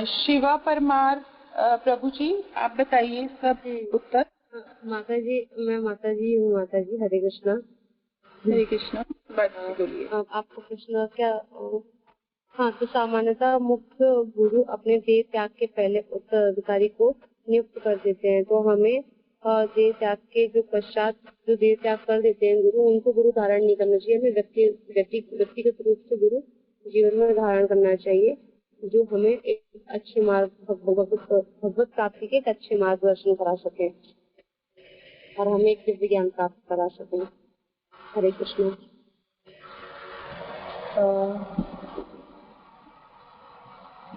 शिवा परमार प्रभु जी, आप बताइए इसका उत्तर। माता जी, मैं माता जी हूँ। माता जी, हरे कृष्णा। हरे कृष्णा, बात बोलिए। आपको प्रश्न क्या? हाँ, तो सामान्यतः मुख्य गुरु अपने देह त्याग के पहले उत्तराधिकारी को नियुक्त कर देते हैं, तो हमें देह त्याग के जो पश्चात जो देह त्याग कर देते हैं गुरु, उनको गुरु धारण नहीं करना चाहिए। हमें व्यक्तिगत रूप से गुरु जीवन में धारण करना चाहिए, जो हमें एक अच्छे मार्ग भगवत प्राप्ति के एक अच्छे मार्गदर्शन करा सके और हमें एक दिव्य ज्ञान प्राप्त करा सके। हरे कृष्ण।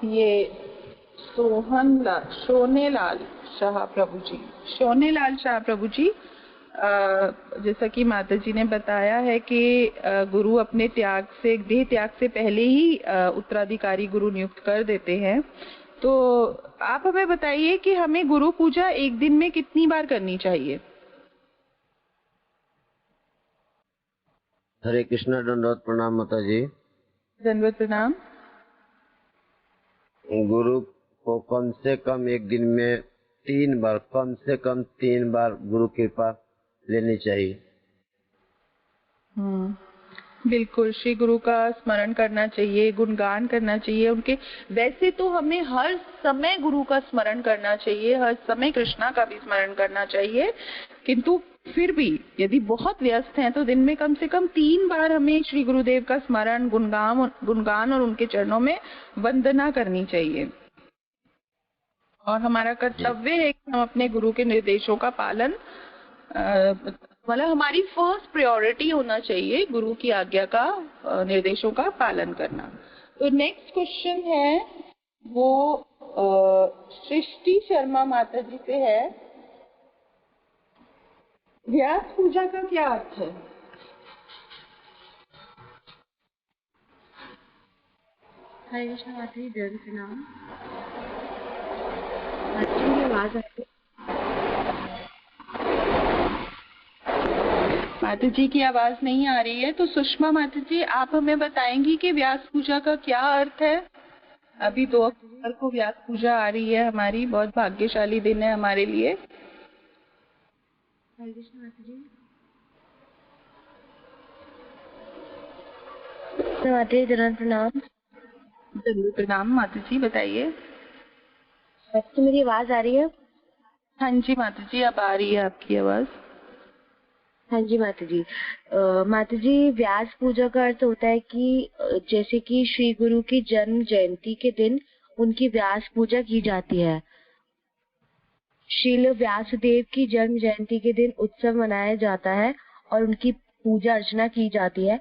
ये शोनेलाल शाह प्रभु जी, जैसा कि माता जी ने बताया है कि गुरु अपने देह त्याग से पहले ही उत्तराधिकारी गुरु नियुक्त कर देते हैं, तो आप हमें बताइए कि हमें गुरु पूजा एक दिन में कितनी बार करनी चाहिए? हरे कृष्णा। दंडवत प्रणाम माता जी। दंडवत प्रणाम। गुरु को कम से कम एक दिन में 3 बार, कम से कम 3 बार गुरु कृपा लेनी चाहिए। बिल्कुल, श्री गुरु का स्मरण करना चाहिए, गुणगान करना चाहिए उनके। वैसे तो हमें हर समय गुरु का स्मरण करना चाहिए, हर समय कृष्णा का भी स्मरण करना चाहिए, किंतु फिर भी यदि बहुत व्यस्त हैं तो दिन में कम से कम 3 बार हमें श्री गुरुदेव का स्मरण, गुणगान और उनके चरणों में वंदना करनी चाहिए। और हमारा कर्तव्य है कि हम अपने गुरु के निर्देशों का पालन, मतलब हमारी फर्स्ट प्रायोरिटी होना चाहिए गुरु की आज्ञा का, निर्देशों का पालन करना। तो नेक्स्ट क्वेश्चन है वो सृष्टि शर्मा माता जी से है। व्यास पूजा का क्या अर्थ है? हरे कृष्ण माता जी, जय श्री राम। माता जी की आवाज आती है? माता जी की आवाज नहीं आ रही है, तो सुषमा माता जी आप हमें बताएंगी कि व्यास पूजा का क्या अर्थ है? अभी 2 अक्टूबर को व्यास पूजा आ रही है हमारी, बहुत भाग्यशाली दिन है हमारे लिए। हरे कृष्ण माता जी। माता जी जन्म प्रणाम। जरूर प्रणाम माता जी, बताइए। तो मेरी आवाज आ रही है? हाँ जी माता जी, अब आ रही है आपकी आवाज। हाँ जी माता जी। माता जी, व्यास पूजा का अर्थ होता है कि जैसे कि श्री गुरु की जन्म जयंती के दिन उनकी व्यास पूजा की जाती है। श्रील व्यासदेव की जन्म जयंती के दिन उत्सव मनाया जाता है और उनकी पूजा अर्चना की जाती है।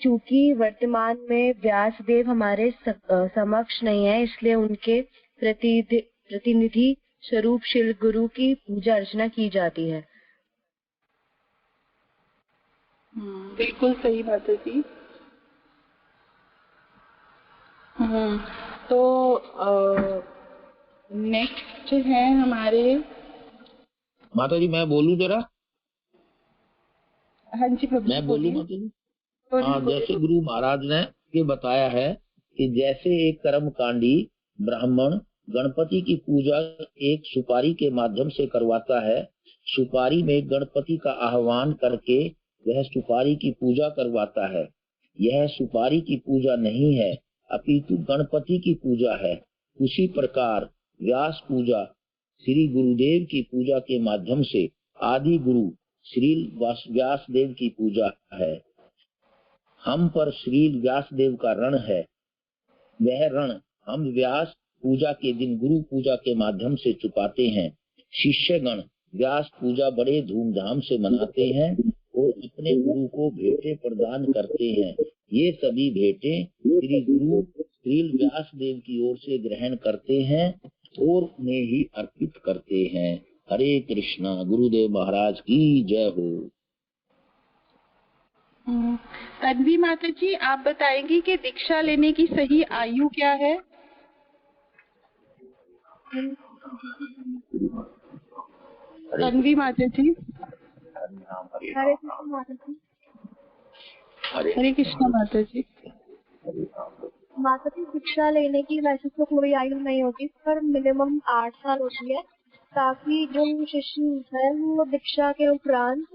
चूंकि वर्तमान में व्यासदेव हमारे समक्ष नहीं है, इसलिए उनके प्रतिनिधि स्वरूप श्री गुरु की पूजा अर्चना की जाती है। बिल्कुल सही बात है जी। तो नेक्स्ट है हमारे। माता जी मैं बोलूं जरा? हाँ जी प्रभु, मैं बोलूं माता जी? हाँ, जैसे गुरु महाराज ने ये बताया है कि जैसे एक कर्मकांडी ब्राह्मण गणपति की पूजा एक सुपारी के माध्यम से करवाता है, सुपारी में गणपति का आह्वान करके वह सुपारी की पूजा करवाता है। यह सुपारी की पूजा नहीं है, अपितु गणपति की पूजा है। उसी प्रकार व्यास पूजा श्री गुरुदेव की पूजा के माध्यम से आदि गुरु श्री व्यासदेव की पूजा है। हम पर श्री व्यासदेव का ऋण है, वह ऋण हम व्यास पूजा के दिन गुरु पूजा के माध्यम से चुकाते हैं। शिष्यगण व्यास पूजा बड़े धूमधाम से मनाते हैं और अपने गुरु को भेंटें प्रदान करते हैं। ये सभी भेंटें श्री गुरु श्री व्यासदेव की ओर से ग्रहण करते हैं और उन्हें ही अर्पित करते हैं। हरे कृष्णा। गुरुदेव महाराज की जय हो। तन्वी माता जी आप बताएंगी कि दीक्षा लेने की सही आयु क्या है? तन्वी माता जी। हरे कृष्ण माता जी। हरे कृष्ण माता जी। माता जी, दीक्षा लेने की वैसे तो कोई आयु नहीं होती, पर मिनिमम 8 साल होती है, ताकि जो शिष्य होता है वो दीक्षा के उपरांत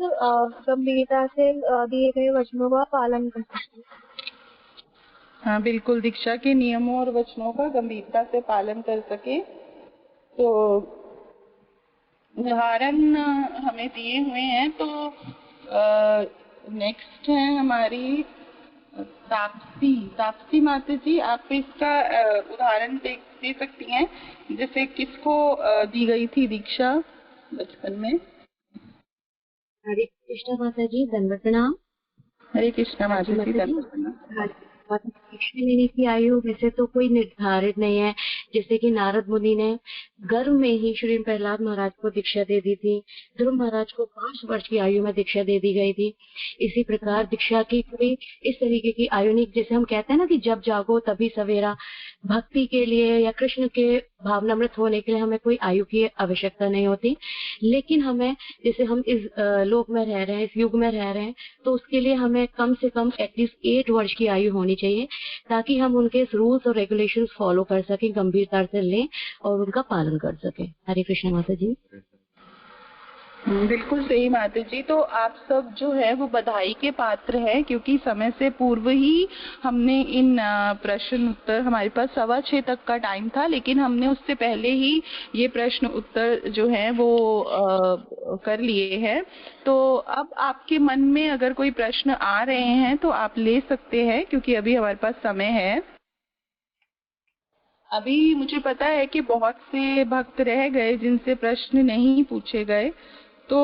गंभीरता से दिए गए वचनों का पालन कर सके। हाँ बिल्कुल, दीक्षा के नियमों और वचनों का गंभीरता से पालन कर सके। तो उदाहरण हमें दिए हुए हैं। तो नेक्स्ट है हमारी तापसी माता जी, आप इसका उदाहरण दे सकती हैं, जैसे किसको दी गई थी दीक्षा बचपन में। हरे कृष्णा माता जी, दंडवत प्रणाम। हरे कृष्णा माता जी, दंडवत प्रणाम। दीक्षा लेने की आयु वैसे तो कोई निर्धारित नहीं है। जैसे कि नारद मुनि ने गर्भ में ही श्री प्रहलाद महाराज को दीक्षा दे दी थी, ध्रुव महाराज को 5 वर्ष की आयु में दीक्षा दे दी गई थी। इसी प्रकार दीक्षा की कोई इस तरीके की आयु नहीं, जैसे हम कहते हैं ना कि जब जागो तभी सवेरा। भक्ति के लिए या कृष्ण के भावनामृत होने के लिए हमें कोई आयु की आवश्यकता नहीं होती, लेकिन हमें जैसे हम इस लोक में रह रहे हैं, इस युग में रह रहे हैं, तो उसके लिए हमें कम से कम एटलीस्ट 8 वर्ष की आयु होनी चाहिए, ताकि हम उनके रूल्स और रेगुलेशंस फॉलो कर सकें, गंभीरता से लें और उनका पालन कर सकें। हरे कृष्ण माता जी। बिल्कुल सही माता जी। तो आप सब जो है वो बधाई के पात्र हैं, क्योंकि समय से पूर्व ही हमने इन प्रश्न उत्तर, हमारे पास 6:15 तक का टाइम था, लेकिन हमने उससे पहले ही ये प्रश्न उत्तर जो है वो कर लिए हैं। तो अब आपके मन में अगर कोई प्रश्न आ रहे हैं तो आप ले सकते हैं, क्योंकि अभी हमारे पास समय है। अभी मुझे पता है कि बहुत से भक्त रह गए जिनसे प्रश्न नहीं पूछे गए, तो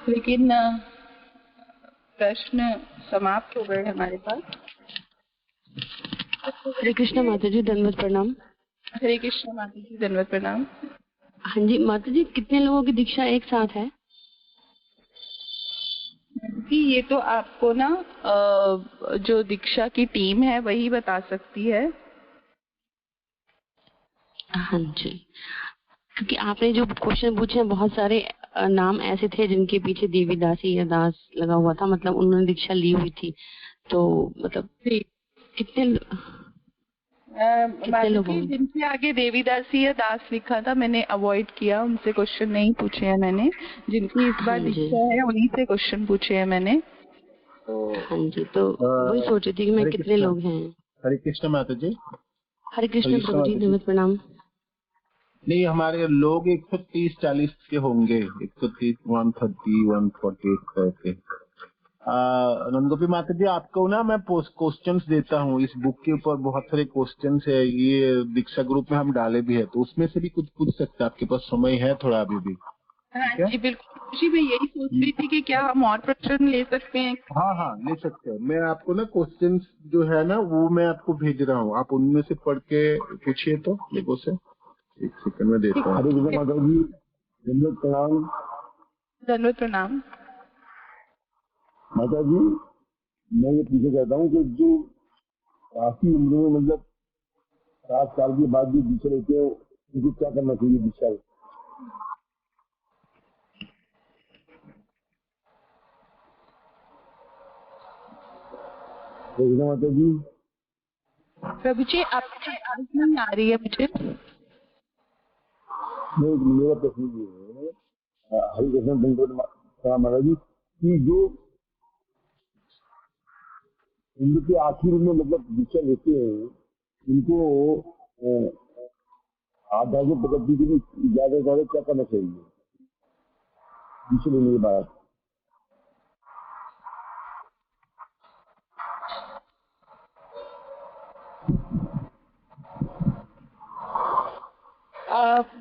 लेकिन प्रश्न समाप्त हो गए हमारे पास। हरे कृष्ण माता जी, दंडवत प्रणाम। हरे कृष्ण माता जी, दंडवत प्रणाम। हाँ जी माता जी, कितने लोगों की दीक्षा एक साथ है? कि ये तो आपको ना जो दीक्षा की टीम है वही बता सकती है। हाँ जी, क्योंकि आपने जो क्वेश्चन पूछे हैं, बहुत सारे नाम ऐसे थे जिनके पीछे देवीदासी या दास लगा हुआ था, मतलब उन्होंने दीक्षा ली हुई थी। तो मतलब कितने लोग होंगे? जिनके आगे देवीदासी या दास लिखा था मैंने अवॉइड किया, उनसे क्वेश्चन नहीं पूछे हैं मैंने। जिनकी इस बार दीक्षा है उन्हीं से क्वेश्चन पूछे हैं मैंने। हाँ जी, तो वही सोच रही थी कि मैं कितने लोग हैं। हरे कृष्ण माता जी। हरे कृष्ण प्रभु जी, दंडवत प्रणाम। नहीं, हमारे लोग 130-140 के होंगे, 130, 130, 140 के। नंदगोपी माता जी, आपको ना मैं क्वेश्चंस देता हूँ, इस बुक के ऊपर बहुत सारे क्वेश्चंस है, ये दीक्षा ग्रुप में हम डाले भी है, तो उसमें से भी कुछ पूछ सकते हैं, आपके पास समय है थोड़ा अभी भी? हाँ जी बिल्कुल जी, मैं यही सोच रही थी कि क्या हम और प्रश्न ले सकते हैं। हाँ ले सकते हैं। मैं आपको ना क्वेश्चंस जो है ना वो मैं आपको भेज रहा हूँ, आप उनमें से पढ़ के पूछिए। तो देखो से 1 सेकंड में देता हूँ। हरे कृष्ण माता जी, दंडवत प्रणाम। दंडवत प्रणाम माता जी। मैं ये पूछना चाहता हूँ कि जो काफी उम्र में मतलब 60 साल के बाद भी दीक्षा लेते हैं, उनको क्या करना चाहिए दीक्षा? माता जी। प्रभु जी, आपकी आवाज नहीं आ रही है मुझे। मेरा प्रश्न ये है, हरे कृष्ण दंडवत माता जी, कि जो उनके आखिर में मतलब दीक्षा लेते हैं, उनको आध्यात्मिक प्रगति के लिए ज्यादा से ज्यादा क्या करना चाहिए दीक्षा लेने के बाद?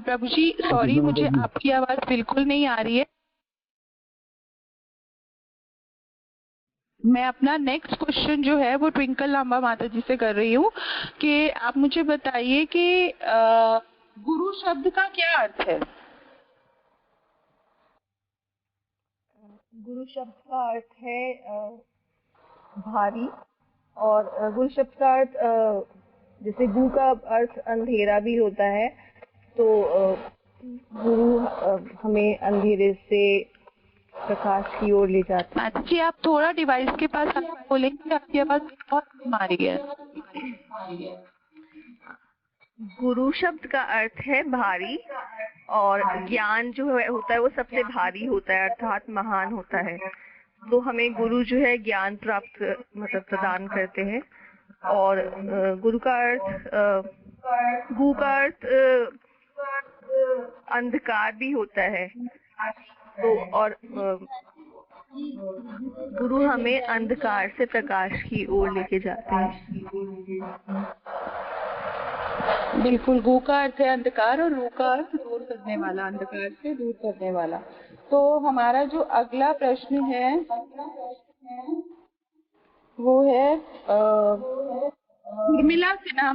प्रभु जी सॉरी, मुझे आपकी आवाज बिल्कुल नहीं आ रही है। मैं अपना नेक्स्ट क्वेश्चन जो है वो ट्विंकल लांबा माता जी से कर रही हूँ कि आप मुझे बताइए कि गुरु शब्द का क्या अर्थ है? गुरु शब्द का अर्थ है भारी, और गुरु शब्द का अर्थ जैसे गु का अर्थ अंधेरा भी होता है, तो गुरु हमें अंधेरे से प्रकाश की ओर ले जाते हैं। माता जी, आप थोड़ा डिवाइस के पास बोलेंगे, आपकी आवाज बहुत कम आ रही है। गुरु शब्द का अर्थ है भारी, और ज्ञान जो होता है वो सबसे भारी होता है, अर्थात महान होता है। तो हमें गुरु जो है ज्ञान प्राप्त मतलब प्रदान करते हैं। और गुरु का अर्थ गु का अर्थ अंधकार भी होता है। तो और गुरु हमें अंधकार से प्रकाश की ओर लेके जाते हैं। बिल्कुल, गु का अर्थ है अंधकार और रू का अर्थ दूर करने वाला, अंधकार से दूर करने वाला। तो हमारा जो अगला प्रश्न है वो है उर्मिला सिन्हा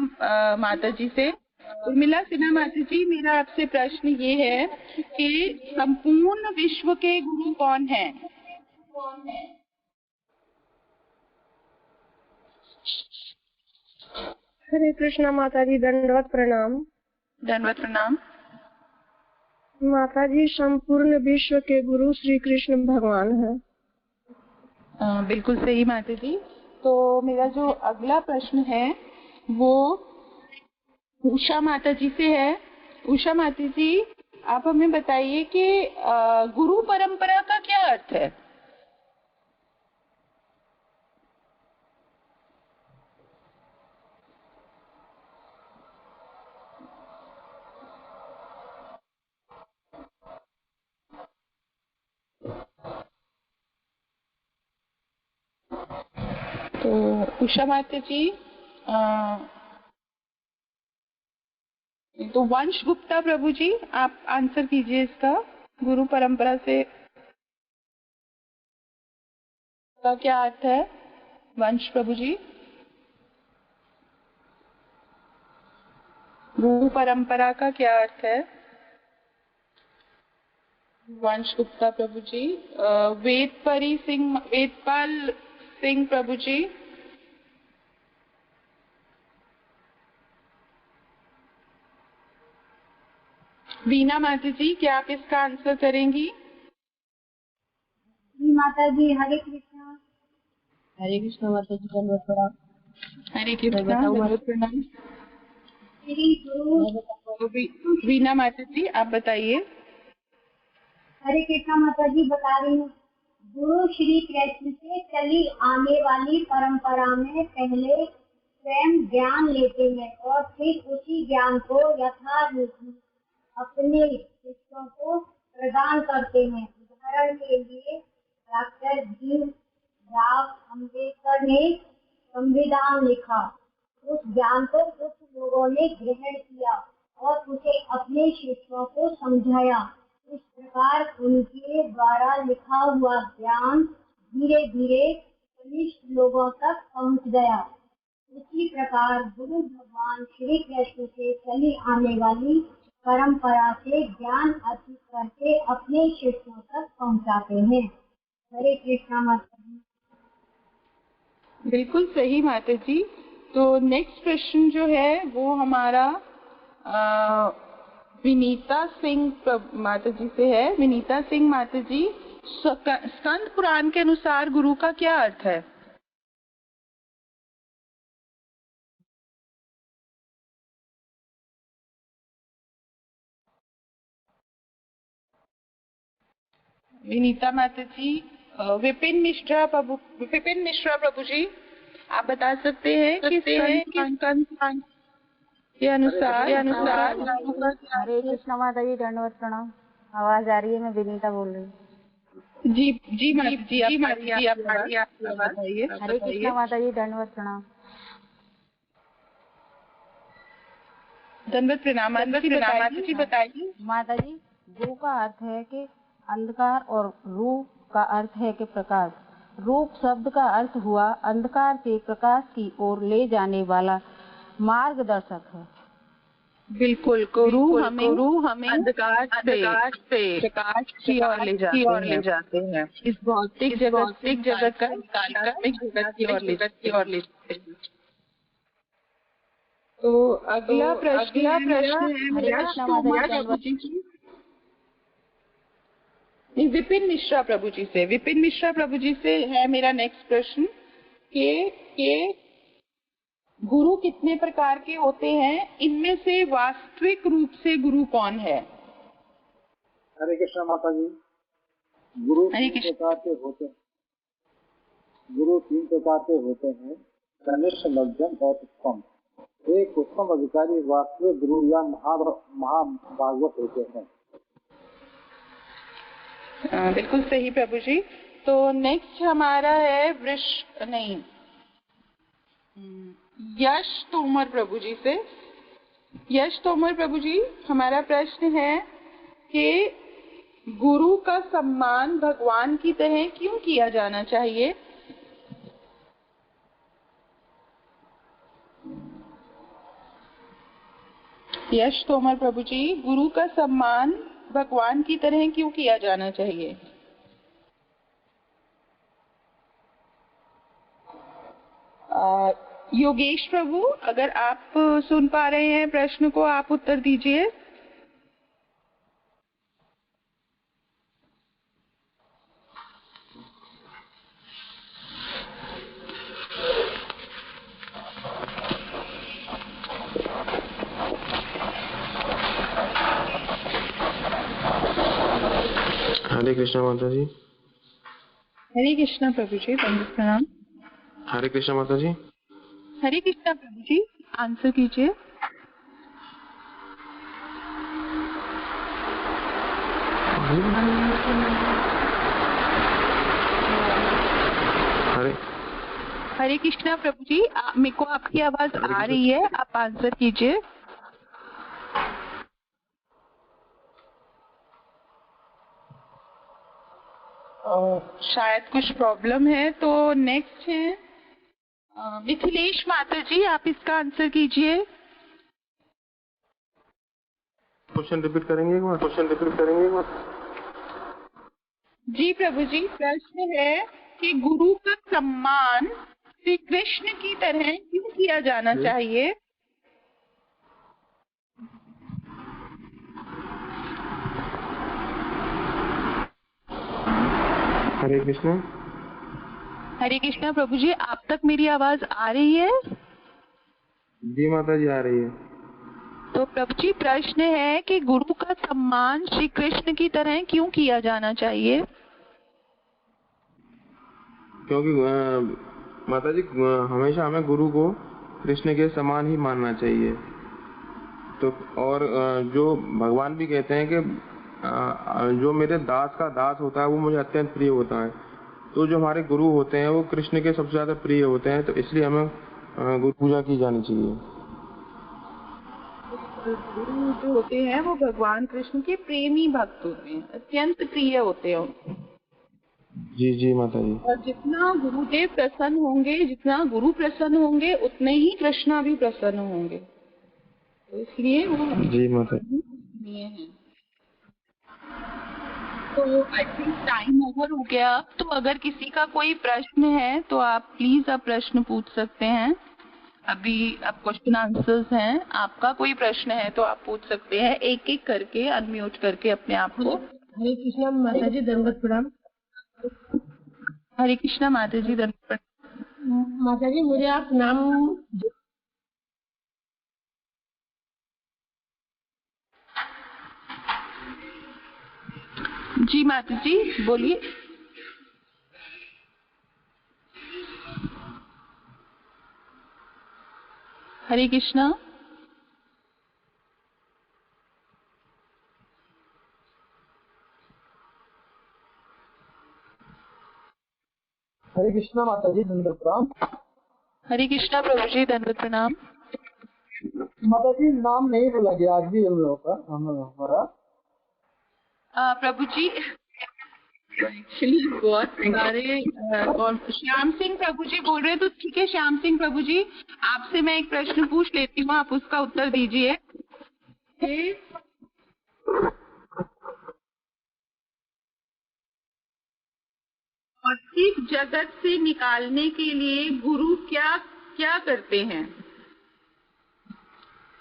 माता जी से। उर्मिला सिन्हा माता जी, मेरा आपसे प्रश्न ये है कि संपूर्ण विश्व के गुरु कौन हैं? हरे कृष्णा माता जी, दंडवत प्रणाम। दंडवत प्रणाम माता जी। संपूर्ण विश्व के गुरु श्री कृष्ण भगवान हैं। बिल्कुल सही माता जी। तो मेरा जो अगला प्रश्न है वो उषा माता जी से है। उषा माता जी, आप हमें बताइए कि गुरु परंपरा का क्या अर्थ है? तो उषा माता जी, तो वंश गुप्ता प्रभु जी, आप आंसर कीजिए इसका। गुरु परंपरा से का क्या अर्थ है? वंश प्रभु जी, गुरु परंपरा का क्या अर्थ है? वंश गुप्ता प्रभु जी। वेदपाल सिंह प्रभु जी। वीना माता जी, क्या आप इसका आंसर करेंगी? जी माता जी, हरे कृष्णा। हरे कृष्णा माता जी, दंडवत प्रणाम। हरे कृष्णा, दंडवत प्रणाम। वीना माता जी, आप बताइए। हरे कृष्णा माता जी, बता रही हूँ। गुरु श्री कृष्ण से चली आने वाली परंपरा में पहले स्वयं ज्ञान लेते हैं और फिर उसी ज्ञान को यथारूप अपने शिष्यों को प्रदान करते हैं। उदाहरण के लिए डॉक्टर भीमराव अम्बेडकर ने संविधान लिखा। उस ज्ञान को कुछ लोगों ने ग्रहण किया और उसे अपने शिष्यों को समझाया। इस प्रकार उनके द्वारा लिखा हुआ ज्ञान धीरे धीरे कनिष्ठ लोगों तक पहुंच गया। इसी प्रकार गुरु भगवान श्री कृष्ण से चली आने वाली परंपरा से ज्ञान अर्जित करके अपने शिष्यों तक पहुंचाते हैं। हरे कृष्णा माता जी। बिल्कुल सही माता जी। तो नेक्स्ट प्रश्न जो है वो हमारा विनीता सिंह माता जी से है। विनीता सिंह माता जी, स्कंद पुराण के अनुसार गुरु का क्या अर्थ है? विनीता माता जी। विपिन मिश्रा प्रभु जी, आप बता सकते हैं कि स्कंद पुराण के अनुसार हरे कृष्णा माता जी, दंडवत प्रणाम। आवाज आ रही है? मैं विनीता बोल रही हूँ। जी माता जी, आप बताइए। हरे कृष्णा माता जी, दंडवत प्रणाम। दंडवत प्रणाम माता जी, बताइए। माता जी, गु का अर्थ है कि अंधकार और रूप का अर्थ है कि प्रकाश। रूप शब्द का अर्थ हुआ अंधकार से प्रकाश की ओर ले जाने वाला मार्गदर्शक है। बिल्कुल, गुरु हमें अंधकार से प्रकाश की ओर ले जाते हैं। इस भौतिक जगत का आध्यात्मिक जगत की ओर ले जाते हैं। तो अगला प्रश्न है विपिन मिश्रा प्रभु जी से है मेरा नेक्स्ट प्रश्न कि गुरु कितने प्रकार के होते हैं? इनमें से वास्तविक रूप से गुरु कौन है? हरे कृष्ण माता जी। गुरु तीन प्रकार के होते हैं, कनिष्ठ, मध्यम और उत्तम। एक उत्तम अधिकारी वास्तविक गुरु या महाभागवत होते हैं। बिल्कुल सही प्रभु जी। तो नेक्स्ट हमारा है यश तोमर प्रभु जी से। यश तोमर प्रभु जी, हमारा प्रश्न है कि गुरु का सम्मान भगवान की तरह क्यों किया जाना चाहिए? यश तोमर प्रभु जी, गुरु का सम्मान भगवान की तरह क्यों किया जाना चाहिए? योगेश प्रभु, अगर आप सुन पा रहे हैं प्रश्न को, आप उत्तर दीजिए। हरे कृष्णा माता जी। हरे कृष्णा प्रभु जी, दंडवत प्रणाम। हरे कृष्णा माता जी। हरे कृष्णा प्रभु जी, आंसर कीजिए। हरे कृष्णा प्रभु जी, मेरे को आपकी आवाज आ रही है, आप आंसर कीजिए। शायद कुछ प्रॉब्लम है। तो नेक्स्ट है मिथिलेश माता जी, आप इसका आंसर कीजिए। क्वेश्चन रिपीट करेंगे एक बार? जी प्रभु जी, प्रश्न है कि गुरु का सम्मान श्री कृष्ण की तरह क्यों किया जाना चाहिए? हरे कृष्णा। हरे कृष्णा प्रभु जी, आप तक मेरी आवाज आ रही है? जी माता जी, आ रही है। तो प्रभु जी, प्रश्न है कि गुरु का सम्मान श्री कृष्ण की तरह क्यों किया जाना चाहिए? क्योंकि माता जी, हमेशा हमें गुरु को कृष्ण के समान ही मानना चाहिए। तो और जो भगवान भी कहते हैं कि जो मेरे दास का दास होता है वो मुझे अत्यंत प्रिय होता है। तो जो हमारे गुरु होते हैं वो कृष्ण के सबसे ज्यादा प्रिय होते हैं, तो इसलिए हमें गुरु पूजा की जानी चाहिए। गुरु जो होते हैं वो भगवान कृष्ण के प्रेमी भक्त होते हैं, अत्यंत प्रिय होते हैं। जी जी माता जी। और जितना गुरुदेव प्रसन्न होंगे, जितना गुरु प्रसन्न होंगे, उतने ही कृष्णा भी प्रसन्न होंगे। तो इसलिए वो जी माता जी हैं। तो आई थिंक टाइम ओवर हो गया। तो अगर किसी का कोई प्रश्न है तो आप प्लीज प्रश्न पूछ सकते हैं। अभी अब क्वेश्चन आंसर्स हैं, आपका कोई प्रश्न है तो आप पूछ सकते हैं, एक एक करके अनम्यूट करके अपने आप को। हरे कृष्णा माता जी, दंडवत प्रणाम। हरे कृष्णा माता जी, दंडवत प्रणाम। माता जी, मुझे आप नाम जी माता जी बोलिए। हरे कृष्णा। हरे कृष्णा माता जी, दंडवत प्रणाम। हरे कृष्णा प्रभु जी, दंडवत प्रणाम। माता जी, नाम नहीं बोला गया आज भी हम लोगों का, हमारा प्रभु जी एक्चुअली बहुत सारे श्याम सिंह प्रभु जी बोल रहे हैं, तो ठीक है श्याम सिंह प्रभु जी, आपसे मैं एक प्रश्न पूछ लेती हूँ, आप उसका उत्तर दीजिए। भौतिक जगत से निकालने के लिए गुरु क्या क्या करते हैं?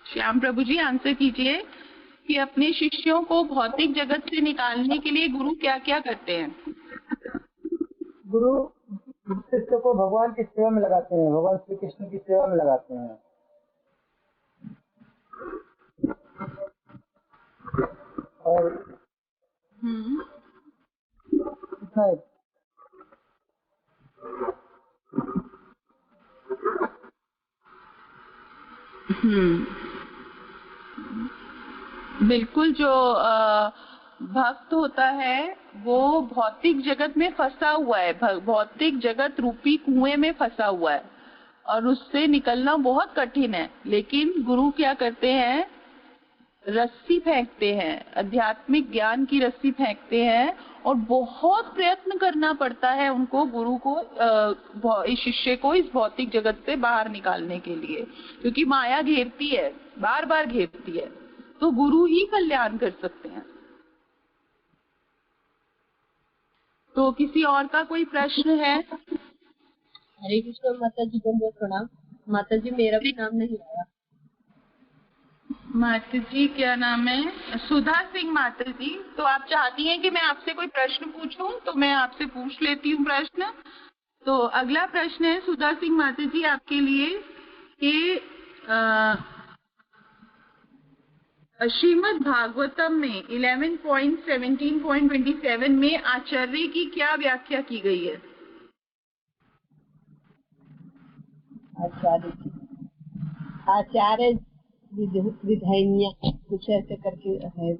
श्याम प्रभु जी आंसर कीजिए कि अपने शिष्यों को भौतिक जगत से निकालने के लिए गुरु क्या क्या करते हैं? गुरु शिष्य को भगवान की सेवा में लगाते हैं, भगवान श्री कृष्ण की सेवा में लगाते हैं। और बिल्कुल, जो भक्त होता है वो भौतिक जगत में फंसा हुआ है, भौतिक जगत रूपी कुएं में फंसा हुआ है और उससे निकलना बहुत कठिन है। लेकिन गुरु क्या करते हैं, रस्सी फेंकते हैं, आध्यात्मिक ज्ञान की रस्सी फेंकते हैं और बहुत प्रयत्न करना पड़ता है उनको, गुरु को, इस शिष्य को इस भौतिक जगत से बाहर निकालने के लिए, क्योंकि माया घेरती है, बार बार घेरती है, तो गुरु ही कल्याण कर सकते हैं। तो किसी और का कोई प्रश्न है? हरे कृष्ण माता जी, बहुत प्रणाम। माता जी मेरा भी नाम नहीं आया। माता जी क्या नाम है? सुधा सिंह माता जी। तो आप चाहती हैं कि मैं आपसे कोई प्रश्न पूछूं, तो मैं आपसे पूछ लेती हूँ प्रश्न। तो अगला प्रश्न है सुधा सिंह माता जी आपके लिए कि श्रीमद् भागवतम में 11.17.27 में आचार्य की क्या व्याख्या की गई है? आचार्य विधान्या कुछ ऐसे करके है।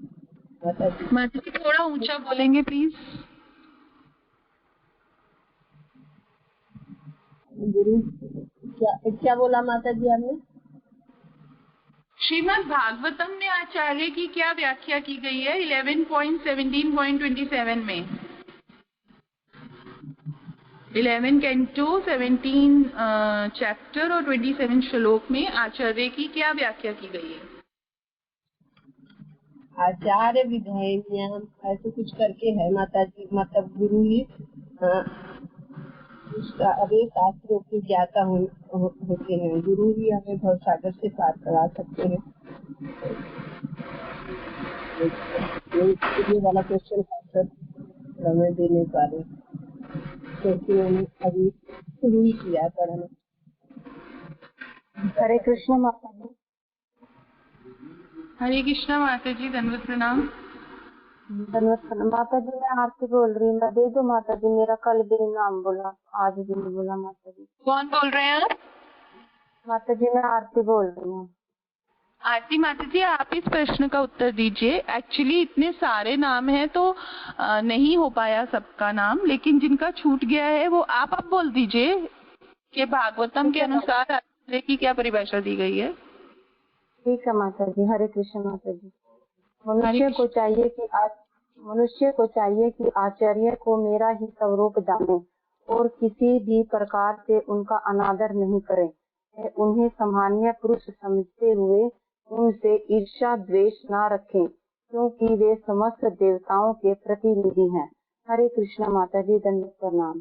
माता जी थोड़ा ऊंचा बोलेंगे प्लीज। गुरु क्या बोला माता जी आपने? श्रीमद् भागवतम में आचार्य की क्या व्याख्या की गई है 11.17.27 में? 11 कैंटो 17 चैप्टर और 27 श्लोक में आचार्य की क्या व्याख्या की गई है? आचार्य विधान्या ऐसे कुछ करके है माता जी, मतलब गुरु ही अभी शास्त्रों की ज्ञाता होते हैं, गुरु ही हमें भवसागर से पार करा सकते हैं। ये वाला क्वेश्चन आंसर हमें दे नहीं पा रहे क्योंकि मैंने अभी शुरू ही किया पढ़ना। हरे कृष्ण माता जी। हरे कृष्णा माता जी, धन्यवाद प्रणाम। धन्यवाद प्रणाम माता जी। मैं आरती बोल रही हूँ, मैं दे दो माता जी। मेरा कल भी नाम बोला, आज भी नहीं बोला माता जी। कौन बोल रहे हैं आप? माता जी मैं आरती बोल रही हूँ। आरती माता जी, आप इस प्रश्न का उत्तर दीजिए। एक्चुअली इतने सारे नाम हैं तो नहीं हो पाया सबका नाम, लेकिन जिनका छूट गया है वो आप बोल दीजिए कि भागवतम के अनुसार आचार्य की क्या परिभाषा दी गई है। ठीक है माता जी। हरे कृष्ण माता जी। मनुष्य को चाहिए कि आचार्य को मेरा ही स्वरूप जाने और किसी भी प्रकार से उनका अनादर नहीं करे। उन्हें सामान्य पुरुष समझते हुए उनसे ईर्ष्या द्वेष न रखें, क्योंकि वे समस्त देवताओं के प्रतिनिधि हैं। हरे कृष्ण माता जी, दंडवत प्रणाम।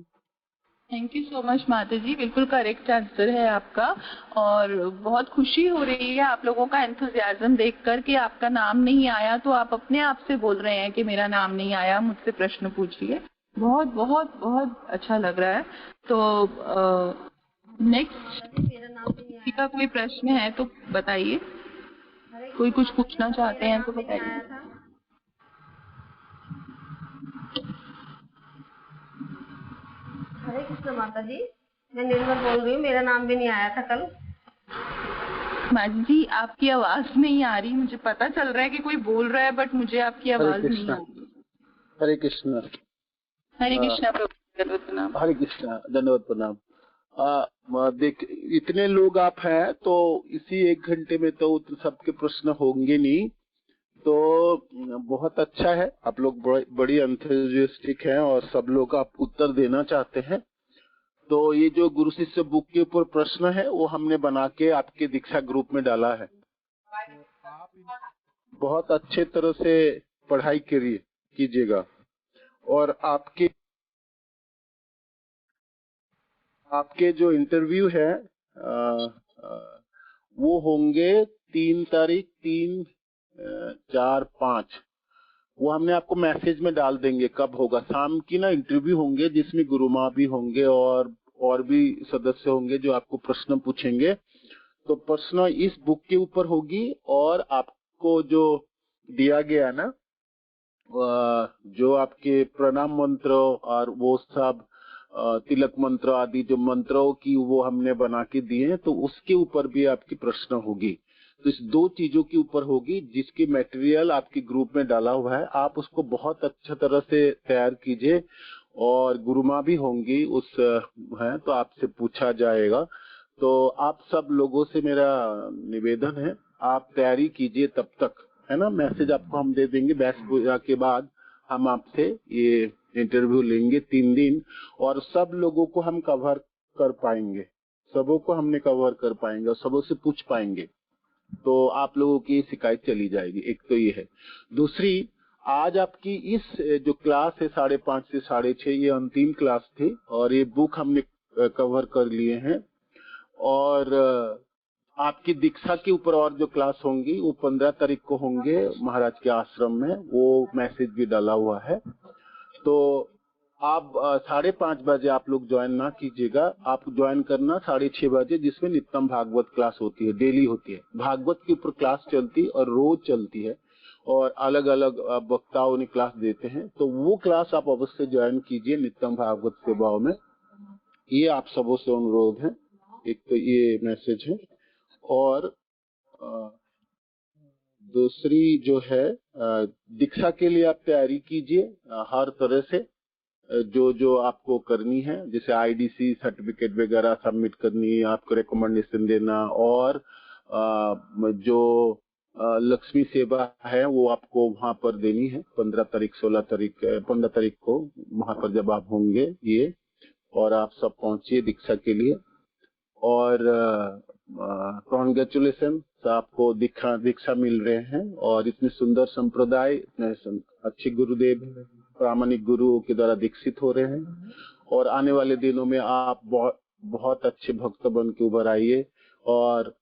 थैंक यू सो मच माता जी, बिल्कुल करेक्ट आंसर है आपका और बहुत खुशी हो रही है आप लोगों का एंथुजियाज्म देखकर कि आपका नाम नहीं आया तो आप अपने आप से बोल रहे हैं कि मेरा नाम नहीं आया, मुझसे प्रश्न पूछिए। बहुत बहुत बहुत अच्छा लग रहा है। तो नेक्स्ट किसी का कोई प्रश्न है तो बताइए, कोई कुछ पूछना चाहते हैं तो बताइए। हरे कृष्ण माता जी, मैं निर्मल बोल रही हूँ, मेरा नाम भी नहीं आया था कल। माता जी आपकी आवाज नहीं आ रही, मुझे पता चल रहा है कि कोई बोल रहा है बट मुझे आपकी आवाज नहीं आ रही। हरे कृष्ण। हरे कृष्णा प्रणाम। हरे कृष्णा, धन्यवाद प्रणाम। देख इतने लोग आप हैं तो इसी 1 घंटे में तो सबके प्रश्न होंगे नहीं, तो बहुत अच्छा है। आप लोग बड़ी एंथुसियास्टिक हैं और सब लोग आप उत्तर देना चाहते हैं। तो ये जो गुरु शिष्य बुक के ऊपर प्रश्न है वो हमने बना के आपके दीक्षा ग्रुप में डाला है। बहुत अच्छे तरह से पढ़ाई कीजिएगा और आपके जो इंटरव्यू है वो होंगे 3 तारीख 3, 4, 5। वो हमने आपको मैसेज में डाल देंगे कब होगा। शाम की ना इंटरव्यू होंगे जिसमें गुरु माँ भी होंगे और भी सदस्य होंगे जो आपको प्रश्न पूछेंगे। तो प्रश्न इस बुक के ऊपर होगी और आपको जो दिया गया ना जो आपके प्रणाम मंत्र और वो सब तिलक मंत्र आदि जो मंत्रों की वो हमने बना के दिए हैं, तो उसके ऊपर भी आपकी प्रश्न होगी। तो इस दो चीजों के ऊपर होगी, जिसकी मटेरियल आपके ग्रुप में डाला हुआ है, आप उसको बहुत अच्छा तरह से तैयार कीजिए। और गुरुमा भी होंगी उस है, तो आपसे पूछा जाएगा। तो आप सब लोगों से मेरा निवेदन है, आप तैयारी कीजिए तब तक, है ना। मैसेज आपको हम दे देंगे, बैस पूजा के बाद हम आपसे ये इंटरव्यू लेंगे 3 दिन, और सब लोगों को हम कवर कर पाएंगे, सबों को हमने कवर कर पाएंगे और सबों से पूछ पाएंगे। तो आप लोगों की शिकायत चली जाएगी। एक तो ये है। दूसरी, आज आपकी इस जो क्लास है 5:30 से 6:30, ये अंतिम क्लास थी और ये बुक हमने कवर कर लिए हैं। और आपकी दीक्षा के ऊपर और जो क्लास होंगी वो 15 तारीख को होंगे महाराज के आश्रम में, वो मैसेज भी डाला हुआ है। तो आप 5:30 बजे आप लोग ज्वाइन ना कीजिएगा, आप ज्वाइन करना 6:30 बजे, जिसमें नित्यम भागवत क्लास होती है, डेली होती है। भागवत के ऊपर क्लास चलती है और रोज चलती है, और अलग अलग वक्ताओं ने क्लास देते हैं। तो वो क्लास आप अवश्य ज्वाइन कीजिए नित्यम भागवत सेवाओं में, ये आप सबों से अनुरोध है। एक तो ये मैसेज है। और दूसरी जो है, दीक्षा के लिए आप तैयारी कीजिए हर तरह से, जो जो आपको करनी है, जैसे आईडीसी सर्टिफिकेट वगैरह सबमिट करनी है, आपको रिकमेंडेशन देना, और जो लक्ष्मी सेवा है वो आपको वहां पर देनी है 15 तारीख 16 तारीख 15 तारीख को वहां पर जब आप होंगे ये, और आप सब पहुंचिए दीक्षा के लिए। और कॉन्ग्रेचुलेसन, आपको दीक्षा मिल रहे हैं, और इतने सुंदर संप्रदाय, इतने अच्छे गुरुदेव प्रामाणिक गुरुओं के द्वारा दीक्षित हो रहे हैं। और आने वाले दिनों में आप बहुत अच्छे भक्त बन के उभर आइए। और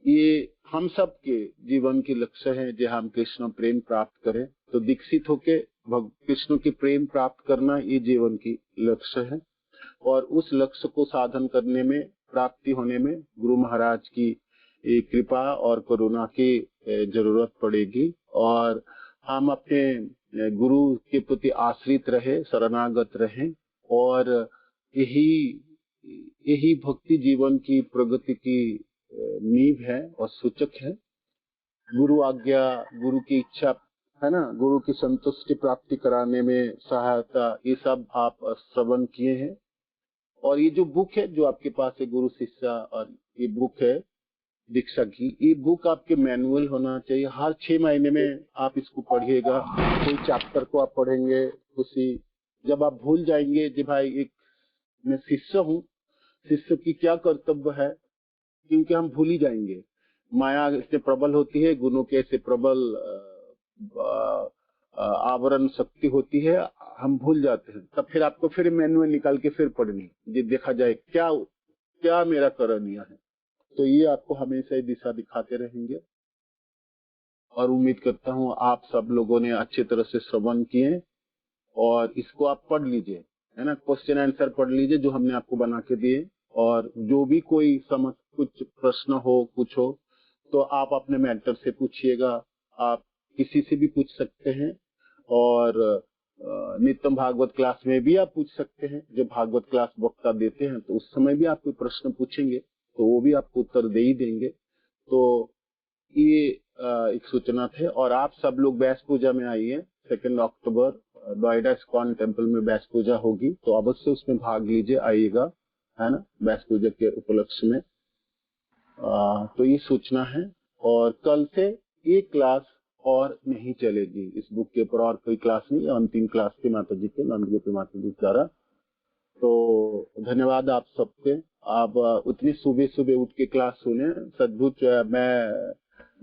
ये हम सब के जीवन की लक्ष्य है, जो हम कृष्ण प्रेम प्राप्त करें। तो दीक्षित होके कृष्ण की प्रेम प्राप्त करना ये जीवन की लक्ष्य है, और उस लक्ष्य को साधन करने में, प्राप्ति होने में गुरु महाराज की कृपा और करुणा की जरूरत पड़ेगी। और हम अपने गुरु के प्रति आश्रित रहे, शरणागत रहे, और यही भक्ति जीवन की प्रगति की नींव है और सूचक है। गुरु आज्ञा, गुरु की इच्छा, है ना, गुरु की संतुष्टि प्राप्ति कराने में सहायता, ये सब आप श्रवण किए हैं। और ये जो बुक है जो आपके पास है गुरु शिष्या, और ये बुक है दीक्षा की, ये बुक आपके मैनुअल होना चाहिए। हर 6 महीने में आप इसको पढ़िएगा, कोई चैप्टर को आप पढ़ेंगे, उसी जब आप भूल जाएंगे कि भाई एक मैं शिष्य हूँ, शिष्य की क्या कर्तव्य है, क्योंकि हम भूल ही जाएंगे। माया इससे प्रबल होती है, गुणों के ऐसे प्रबल आवरण शक्ति होती है, हम भूल जाते हैं। तब फिर आपको फिर मैनुअल निकाल के फिर पढ़नी, ये देखा जाए क्या क्या मेरा करणीय है। तो ये आपको हमेशा ही दिशा दिखाते रहेंगे। और उम्मीद करता हूँ आप सब लोगों ने अच्छी तरह से श्रवण किए, और इसको आप पढ़ लीजिए, है ना, क्वेश्चन आंसर पढ़ लीजिए जो हमने आपको बना के दिए। और जो भी कोई समझ कुछ प्रश्न हो, कुछ हो, तो आप अपने मेंटर से पूछिएगा, आप किसी से भी पूछ सकते हैं। और नित्यम भागवत क्लास में भी आप पूछ सकते हैं, जब भागवत क्लास वक्ता देते हैं तो उस समय भी आप कोई प्रश्न पूछेंगे तो वो भी आपको उत्तर दे ही देंगे। तो ये एक सूचना थे। और आप सब लोग बैस पूजा में आइए, 2 अक्टूबर नोएडा इस्कॉन टेम्पल में बैस पूजा होगी, तो अवश्य उसमें भाग लीजिए, आइएगा, है ना, बैस पूजा के उपलक्ष्य में। तो ये सूचना है। और कल से एक क्लास और नहीं चलेगी इस बुक के ऊपर, और कोई क्लास नहीं, अंतिम क्लास थी माता जी के, नंद गोपी माता जी द्वारा। तो धन्यवाद आप सबके, आप उतनी सुबह सुबह उठ के क्लास सुने। सद्भुत मैं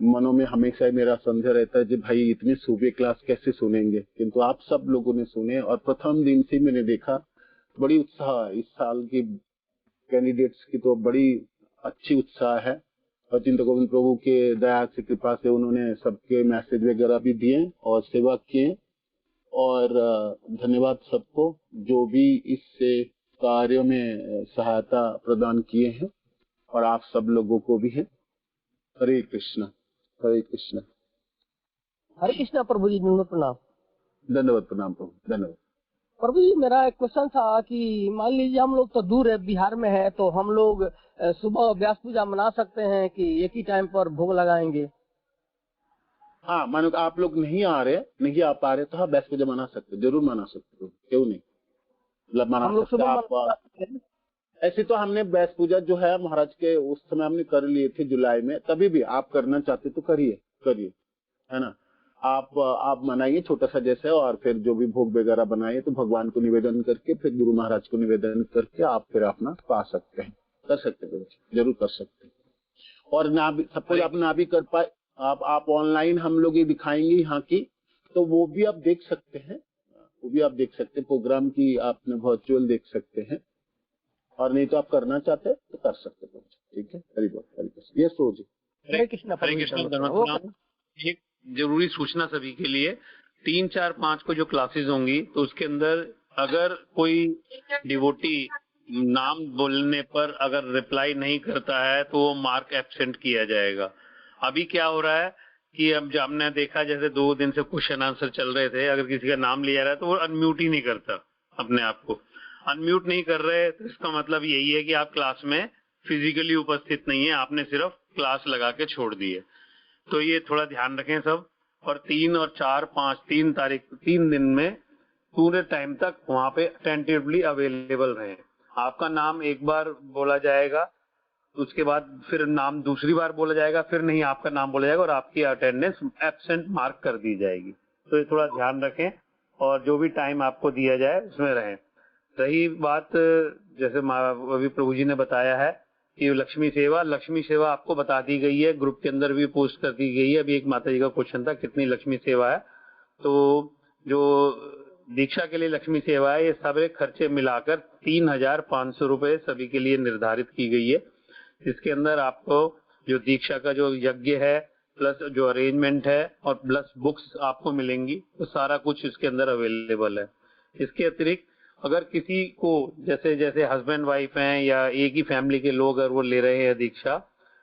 मनों में हमेशा ही मेरा संदेह रहता है कि भाई इतनी सुबह क्लास कैसे सुनेंगे, किंतु आप सब लोगों ने सुने, और प्रथम दिन से मैंने देखा बड़ी उत्साह इस साल की कैंडिडेट्स की, तो बड़ी अच्छी उत्साह है। और चिंतन गोविंद प्रभु के दया से, कृपा से उन्होंने सबके मैसेज वगैरह भी दिए और सेवा किए। और धन्यवाद सबको जो भी इससे कार्यों में सहायता प्रदान किए हैं, और आप सब लोगों को भी है। हरे कृष्ण, हरे कृष्ण। हरे कृष्णा प्रभु जी, प्रणाम। धन्यवाद प्रणाम प्रभु, धन्यवाद। प्रभु जी मेरा एक क्वेश्चन था कि मान लीजिए हम लोग तो दूर है, बिहार में है, तो हम लोग सुबह व्यास पूजा मना सकते हैं कि एक ही टाइम पर भोग लगाएंगे? हाँ, मानो आप लोग नहीं आ पा रहे तो हाँ व्यास पूजा मना सकते, जरूर मना सकते हो, क्यों नहीं, मतलब मना हम लोग सकते सुबह आप। ऐसे तो हमने व्यास पूजा जो है महाराज के उस समय हमने कर लिए थे जुलाई में, तभी भी आप करना चाहते तो करिए, है ना। आप मनाइए छोटा सा जैसे, और फिर जो भी भोग वगैरह बनाइए तो भगवान को निवेदन करके फिर गुरु महाराज को निवेदन करके आप फिर अपना पा सकते हैं, कर सकते हैं, जरूर कर सकते हैं। और ना भी सपोज आप ना भी कर पाए, आप ऑनलाइन हम लोग ये दिखाएंगे यहाँ की, तो वो भी आप देख सकते हैं, प्रोग्राम की आपने वर्चुअल देख सकते हैं, और नहीं तो आप करना चाहते हैं तो कर सकते हैं, ठीक है। हरि बोल, हरि कृष्ण। ये सो जी, हरे कृष्ण। एक जरूरी सूचना सभी के लिए, 3, 4, 5 को जो क्लासेस होंगी तो उसके अंदर अगर कोई डिवोटी नाम बोलने पर अगर रिप्लाई नहीं करता है तो वो मार्क एब्सेंट किया जाएगा। अभी क्या हो रहा है कि अब जब हमने देखा जैसे 2 दिन से क्वेश्चन आंसर चल रहे थे, अगर किसी का नाम लिया रहा है तो वो अनम्यूट ही नहीं करता, अपने आप को अनम्यूट नहीं कर रहे, तो इसका मतलब यही है कि आप क्लास में फिजिकली उपस्थित नहीं है, आपने सिर्फ क्लास लगा के छोड़ दी है। तो ये थोड़ा ध्यान रखें सब। और 3 और 4, 5, 3 तारीख 3 दिन में पूरे टाइम तक वहाँ पे अटेंटिवली अवेलेबल रहे। आपका नाम एक बार बोला जाएगा, उसके बाद फिर नाम दूसरी बार बोला जाएगा, फिर नहीं आपका नाम बोला जाएगा और आपकी अटेंडेंस एब्सेंट मार्क कर दी जाएगी। तो ये थोड़ा ध्यान रखें और जो भी टाइम आपको दिया जाए उसमें रहें। रही बात जैसे अभी प्रभु जी ने बताया है कि लक्ष्मी सेवा आपको बता दी गई है, ग्रुप के अंदर भी पोस्ट कर दी गई है। अभी एक माता जी का क्वेश्चन था कितनी लक्ष्मी सेवा है, तो जो दीक्षा के लिए लक्ष्मी सेवा है ये सारे खर्चे मिलाकर 3,500 रुपए सभी के लिए निर्धारित की गई है। इसके अंदर आपको जो दीक्षा का जो यज्ञ है प्लस जो अरेंजमेंट है और प्लस बुक्स आपको मिलेंगी, तो सारा कुछ इसके अंदर अवेलेबल है। इसके अतिरिक्त अगर किसी को जैसे हस्बैंड वाइफ हैं या एक ही फैमिली के लोग अगर वो ले रहे हैं दीक्षा,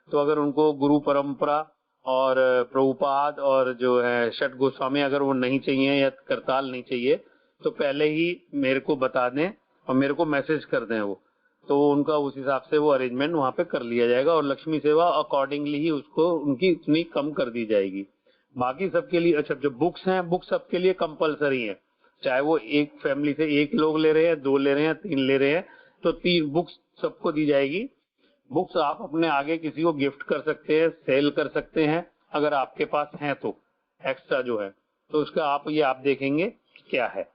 तो अगर उनको गुरु परंपरा और प्रभुपाद और जो है षट गोस्वामी अगर वो नहीं चाहिए या करताल नहीं चाहिए, तो पहले ही मेरे को बता दें और मेरे को मैसेज कर दें वो, तो उनका उस हिसाब से वो अरेंजमेंट वहाँ पे कर लिया जाएगा और लक्ष्मी सेवा अकॉर्डिंगली ही उसको उनकी इतनी कम कर दी जाएगी। बाकी सबके लिए अच्छा जो बुक्स हैं, बुक्स सबके लिए कंपलसरी है, चाहे वो एक फैमिली से 1 लोग ले रहे हैं, 2 ले रहे हैं, 3 ले रहे हैं, तो 3 बुक्स सबको दी जाएगी। बुक्स आप अपने आगे किसी को गिफ्ट कर सकते हैं, सेल कर सकते हैं अगर आपके पास हैं तो एक्स्ट्रा जो है, तो उसका आप देखेंगे कि क्या है।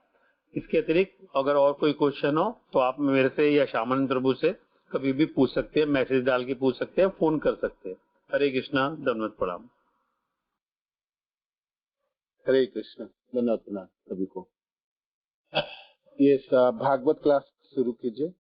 इसके अतिरिक्त अगर और कोई क्वेश्चन हो तो आप मेरे से या श्यामानंद प्रभु से कभी भी पूछ सकते हैं, मैसेज डाल के पूछ सकते हैं, फोन कर सकते हैं। हरे कृष्णा, दंडवत प्रणाम। हरे कृष्ण, धन्यवाद प्रणाम सभी को। ये भागवत क्लास शुरू कीजिए।